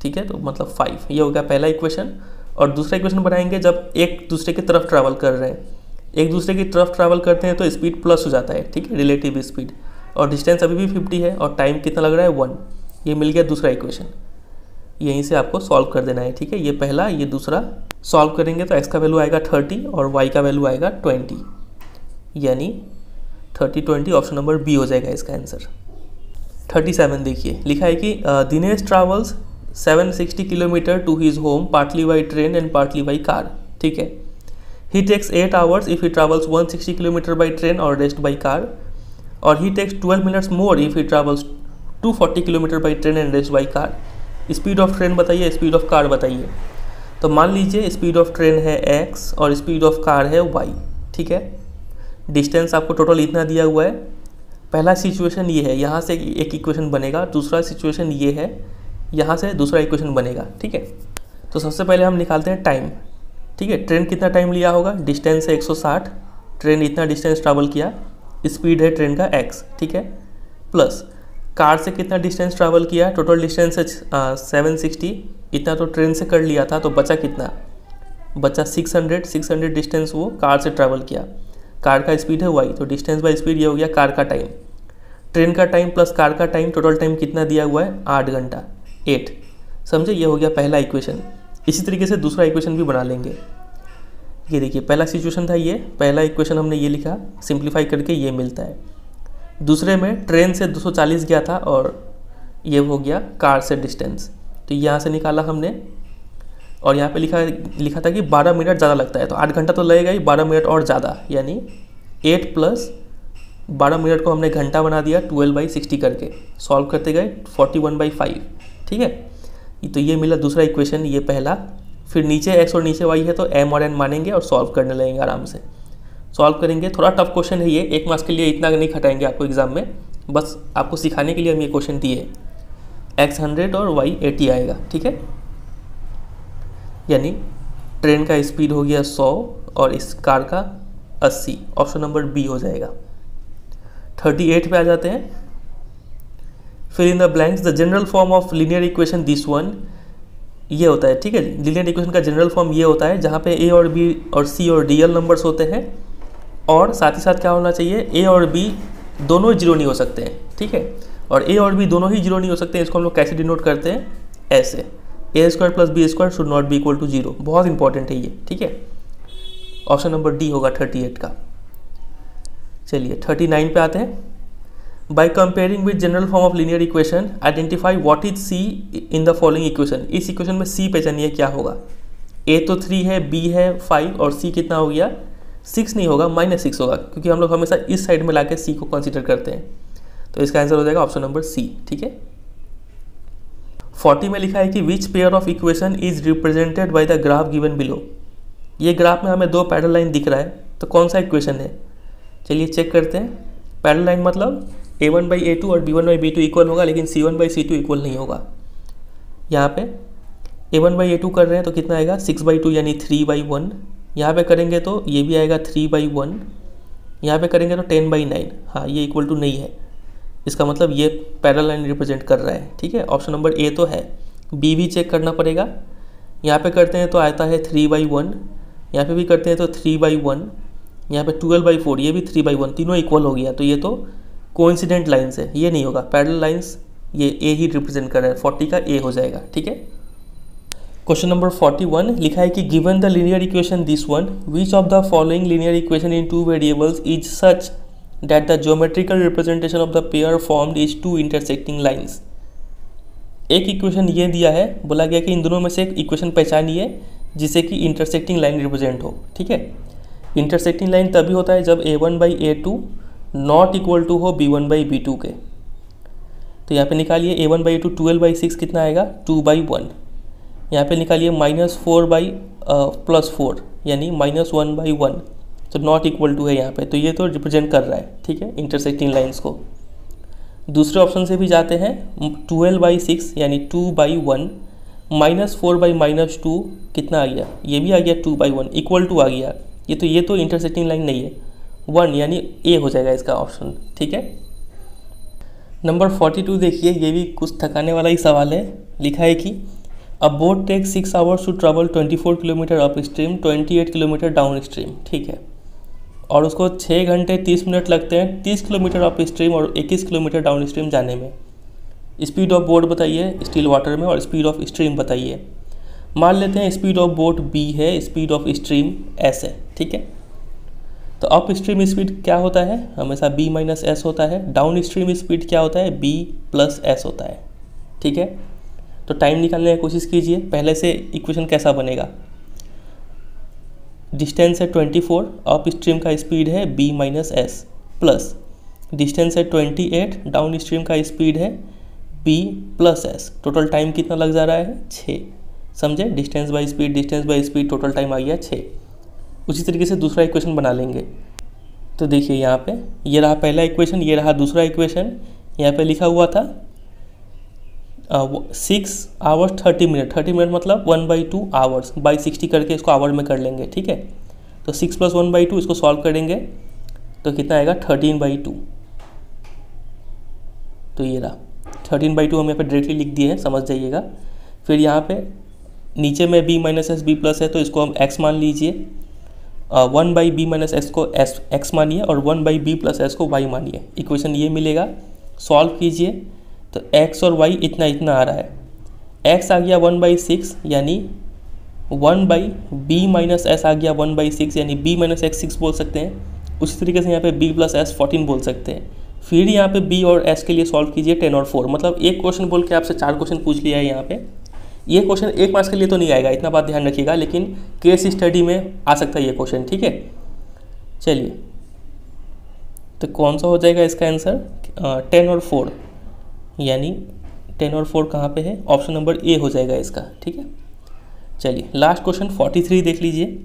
ठीक है, तो मतलब 5, ये हो गया पहला इक्वेशन। और दूसरा इक्वेशन बनाएंगे जब एक दूसरे की तरफ ट्रैवल कर रहे हैं। एक दूसरे की तरफ ट्रैवल करते हैं तो स्पीड प्लस हो जाता है। ठीक है, रिलेटिव स्पीड, और डिस्टेंस अभी भी 50 है और टाइम कितना लग रहा है? 1। ये मिल गया दूसरा इक्वेशन, यहीं से आपको सॉल्व कर देना है। ठीक है, ये पहला, ये दूसरा सॉल्व करेंगे तो x का वैल्यू आएगा 30 और y का वैल्यू आएगा 20, यानी 30 20 ऑप्शन नंबर बी हो जाएगा इसका आंसर। 37 देखिए, लिखा है कि Dinesh travels 760 kilometre to his home partly by train and partly by car. ठीक है, he takes 8 hours if he travels 160 kilometre by train और रेस्ट बाई कार, और he takes 12 minutes more if he travels 240 kilometre by train and rest by car. Speed of train बताइए, speed of car बताइए। तो मान लीजिए speed of train है x और speed of car है y। ठीक है, डिस्टेंस आपको टोटल इतना दिया हुआ है, पहला सिचुएशन ये है, यहाँ से एक इक्वेशन बनेगा, दूसरा सिचुएशन ये है, यहाँ से दूसरा इक्वेशन बनेगा, ठीक है। तो सबसे पहले हम निकालते हैं टाइम, ठीक है। ट्रेन कितना टाइम लिया होगा, डिस्टेंस है 160, ट्रेन इतना डिस्टेंस ट्रैवल किया, स्पीड है ट्रेन का x, ठीक है, प्लस कार से कितना डिस्टेंस ट्रैवल किया, टोटल डिस्टेंस है 760, इतना तो ट्रेन से कर लिया था, तो बचा कितना, बचा 600 डिस्टेंस वो कार से ट्रैवल किया, कार का स्पीड है y, तो डिस्टेंस बाय स्पीड ये हो गया कार का टाइम, ट्रेन का टाइम प्लस कार का टाइम, टोटल टाइम कितना दिया हुआ है 8 घंटा, 8, समझे। ये हो गया पहला इक्वेशन। इसी तरीके से दूसरा इक्वेशन भी बना लेंगे। ये देखिए पहला सिचुएशन था, ये पहला इक्वेशन हमने ये लिखा, सिंप्लीफाई करके ये मिलता है। दूसरे में ट्रेन से 240 गया था और ये हो गया कार से डिस्टेंस, तो यहाँ से निकाला हमने, और यहाँ पे लिखा था कि 12 मिनट ज़्यादा लगता है, तो 8 घंटा तो लगेगा ही, 12 मिनट और ज़्यादा, यानी 8 प्लस 12 मिनट को हमने घंटा बना दिया 12/60 करके, सॉल्व करते गए 41/5, ठीक है। तो ये मिला दूसरा इक्वेशन, ये पहला। फिर नीचे x और नीचे y है, तो m और n मानेंगे और सॉल्व करने लगेंगे आराम से, सॉल्व करेंगे। थोड़ा टफ क्वेश्चन है ये, 1 मार्क्स के लिए इतना नहीं खटाएंगे आपको एग्जाम में, बस आपको सिखाने के लिए हम ये क्वेश्चन दिए। x 100 और y 80 आएगा, ठीक है, यानी ट्रेन का स्पीड हो गया 100 और इस कार का 80, ऑप्शन नंबर बी हो जाएगा। 38 पे आ जाते हैं। Fill in the blanks, the general form of linear equation this one, ये होता है, ठीक है। लीनियर इक्वेशन का जनरल फॉर्म ये होता है जहाँ पे a और b और c और dl नंबर्स होते हैं, और साथ ही साथ क्या होना चाहिए, a और b दोनों जीरो नहीं हो सकते हैं, ठीक है। और a और b दोनों ही जीरो नहीं हो सकते हैं, इसको हम लोग कैसे डिनोट करते हैं, ऐसे, a² + b² should not be equal to 0, बहुत इंपॉर्टेंट है ये, ठीक है। ऑप्शन नंबर डी होगा 38 का। चलिए 39 पे आते हैं। By comparing with general form of linear equation identify what is c in the following equation. इस इक्वेशन में सी पहचानिए क्या होगा। ए तो 3 है, बी है 5 और सी कितना हो गया 6 नहीं होगा, -6 होगा, क्योंकि हम लोग हमेशा इस साइड में लाके सी को कंसीडर करते हैं। तो इसका आंसर हो जाएगा ऑप्शन नंबर सी, ठीक है। 40 में लिखा है कि which pair of equation is represented by the graph given below. ये ग्राफ में हमें दो पैरेलल लाइन दिख रहा है, तो कौन सा इक्वेशन है, चलिए चेक करते हैं। पैरेलल लाइन मतलब a1/a2 और b1/b2 इक्वल होगा, लेकिन c1/c2 इक्वल नहीं होगा। यहाँ पे a1/a2 कर रहे हैं तो कितना आएगा 6/2 यानी 3/1, यहाँ पे करेंगे तो ये भी आएगा 3/1, यहाँ पे करेंगे तो 10/9, हाँ ये इक्वल टू नहीं है, इसका मतलब ये पैरेलल लाइन रिप्रेजेंट कर रहा है, ठीक है। ऑप्शन नंबर ए तो है, बी भी चेक करना पड़ेगा। यहाँ पे करते हैं तो आता है 3/1, यहाँ पे भी करते हैं तो 3/1, यहाँ पे 12/4, ये भी 3/1, तीनों इक्वल हो गया, तो ये तो कोइंसिडेंट लाइन्स है, ये नहीं होगा, पैरेलल लाइन्स ये ए ही रिप्रेजेंट कर रहा है, 40 का ए हो जाएगा, ठीक है। क्वेश्चन नंबर 41 लिखा है कि given the linear equation this one, which of the following linear equation in 2 variables is such that the geometrical representation of the pair formed is 2 intersecting lines. एक इक्वेशन ये दिया है, बोला गया कि इन दोनों में से एक इक्वेशन पहचानिए जिससे कि इंटरसेक्टिंग लाइन रिप्रेजेंट हो, ठीक है। इंटरसेक्टिंग लाइन तभी होता है जब a1/a2 नॉट इक्वल टू हो b1/b2 के। तो यहाँ पे निकालिए a1/a2 12/6 कितना आएगा 2/1, यहाँ पे निकालिए -4/+4 यानी -1/1, तो नॉट इक्वल टू है यहाँ पे, तो ये तो रिप्रेजेंट कर रहा है, ठीक है, इंटरसेक्टिंग लाइंस को। दूसरे ऑप्शन से भी जाते हैं, 12/6 यानी 2/1, -4/-2 कितना आ गया, ये भी आ गया 2/1, इक्वल टू आ गया, ये तो इंटरसेक्टिंग लाइन नहीं है, 1 यानी ए हो जाएगा इसका ऑप्शन, ठीक है। नंबर 42 देखिए, ये भी कुछ थकाने वाला ही सवाल है। लिखा है कि a boat take 6 hours to travel 24 kilometre upstream, 28 kilometre downstream, ठीक है, और उसको 6 घंटे 30 मिनट लगते हैं 30 किलोमीटर अप स्ट्रीम और 21 किलोमीटर डाउन स्ट्रीम जाने में। स्पीड ऑफ बोट बताइए स्टिल वाटर में, और स्पीड ऑफ स्ट्रीम बताइए। मान लेते हैं स्पीड ऑफ बोट b है, स्पीड ऑफ स्ट्रीम s है, ठीक है। तो अप स्ट्रीम स्पीड क्या होता है, हमेशा b - s होता है। डाउन स्ट्रीम स्पीड क्या होता है, b + s होता है, ठीक है। तो टाइम निकालने की कोशिश कीजिए। पहले से इक्वेशन कैसा बनेगा, डिस्टेंस है 24, अप स्ट्रीम का स्पीड है b - s, प्लस डिस्टेंस है 28, डाउन स्ट्रीम का स्पीड है b + s, टोटल टाइम कितना लग जा रहा है 6, समझे, distance by speed, total time आ गया 6। उसी तरीके से दूसरा इक्वेशन बना लेंगे। तो देखिए यहाँ पे ये रहा पहला इक्वेशन, ये रहा दूसरा इक्वेशन। यहाँ पे लिखा हुआ था 6 आवर्स 30 मिनट, 30 मिनट मतलब 1/2 आवर्स, बाई 60 करके इसको आवर में कर लेंगे, ठीक है। तो 6 + 1/2 इसको सॉल्व करेंगे तो कितना आएगा 13/2। तो ये रहा 13/2 हम यहाँ पे डायरेक्टली लिख दिए हैं, समझ जाइएगा। फिर यहाँ पे नीचे में b - s b प्लस है तो इसको हम x मान लीजिए, 1/b - s को x मानिए और 1/b + s को y मानिए। इक्वेशन ये मिलेगा, सॉल्व कीजिए तो x और y इतना इतना आ रहा है। x आ गया 1/6 यानी 1/b - s आ गया 1/6 यानी b - x 6 बोल सकते हैं। उसी तरीके से यहाँ पे b + s 14 बोल सकते हैं। फिर यहाँ पे b और s के लिए सॉल्व कीजिए 10 और 4, मतलब एक क्वेश्चन बोल के आपसे 4 क्वेश्चन पूछ लिया है यहाँ पे। ये क्वेश्चन 1 मार्क्स के लिए तो नहीं आएगा, इतना बात ध्यान रखिएगा, लेकिन केस स्टडी में आ सकता है ये क्वेश्चन, ठीक है। चलिए तो कौन सा हो जाएगा इसका आंसर 10 और 4, यानी 10 और 4 कहाँ पे है, ऑप्शन नंबर ए हो जाएगा इसका, ठीक है। चलिए लास्ट क्वेश्चन 43 देख लीजिए।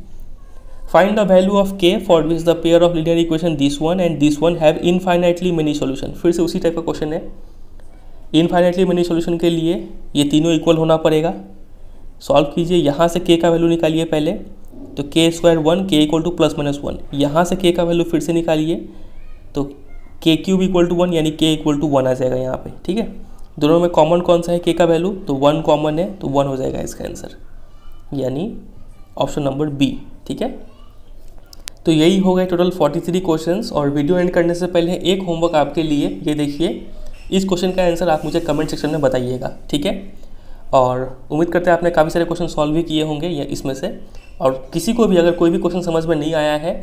Find the value of k for which the pair of linear equation this one and this one have infinitely many solution. फिर से उसी टाइप का क्वेश्चन है। इनफाइनाइटली मेनी सॉल्यूशन के लिए ये तीनों इक्वल होना पड़ेगा। सॉल्व कीजिए, यहाँ से k का वैल्यू निकालिए पहले, तो k² 1, k = +-1। यहाँ से k का वैल्यू फिर से निकालिए तो k³ = 1 यानी k = 1 आ जाएगा यहाँ पे, ठीक है। दोनों में कॉमन कौन सा है k का वैल्यू, तो 1 कॉमन है तो 1 हो जाएगा इसका आंसर, यानी ऑप्शन नंबर बी, ठीक है। तो यही हो गए टोटल 43 क्वेश्चंस। और वीडियो एंड करने से पहले एक होमवर्क आपके लिए, ये देखिए, इस क्वेश्चन का आंसर आप मुझे कमेंट सेक्शन में बताइएगा, ठीक है। और उम्मीद करते हैं आपने काफ़ी सारे क्वेश्चन सॉल्व भी किए होंगे ये इसमें से। और किसी को भी अगर कोई भी क्वेश्चन समझ में नहीं आया है,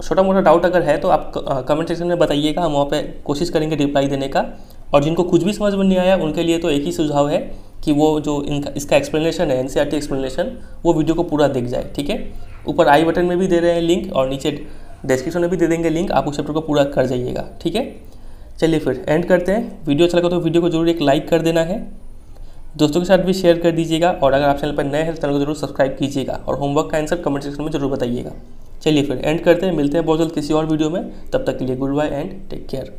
छोटा मोटा डाउट अगर है तो आप कमेंट सेक्शन में बताइएगा, हम वहाँ पे कोशिश करेंगे रिप्लाई देने का। और जिनको कुछ भी समझ में नहीं आया उनके लिए तो एक ही सुझाव है कि वो जो इसका एक्सप्लेनेशन है, NCERT एक्सप्लेनेशन, वो वीडियो को पूरा दिख जाए, ठीक है। ऊपर आई बटन में भी दे रहे हैं लिंक और नीचे डिस्क्रिप्शन में भी दे देंगे लिंक, आप उस चैप्टर को पूरा कर जाइएगा, ठीक है। चलिए फिर एंड करते हैं। वीडियो अच्छा लगा तो वीडियो को जरूर एक लाइक कर देना है, दोस्तों के साथ भी शेयर कर दीजिएगा। और अगर आप चैनल पर नए हैं तो चैनल को जरूर सब्सक्राइब कीजिएगा और होमवर्क का आंसर कमेंट सेक्शन में जरूर बताइएगा। चलिए फिर एंड करते हैं, मिलते हैं बहुत जल्द किसी और वीडियो में। तब तक के लिए goodbye and take care.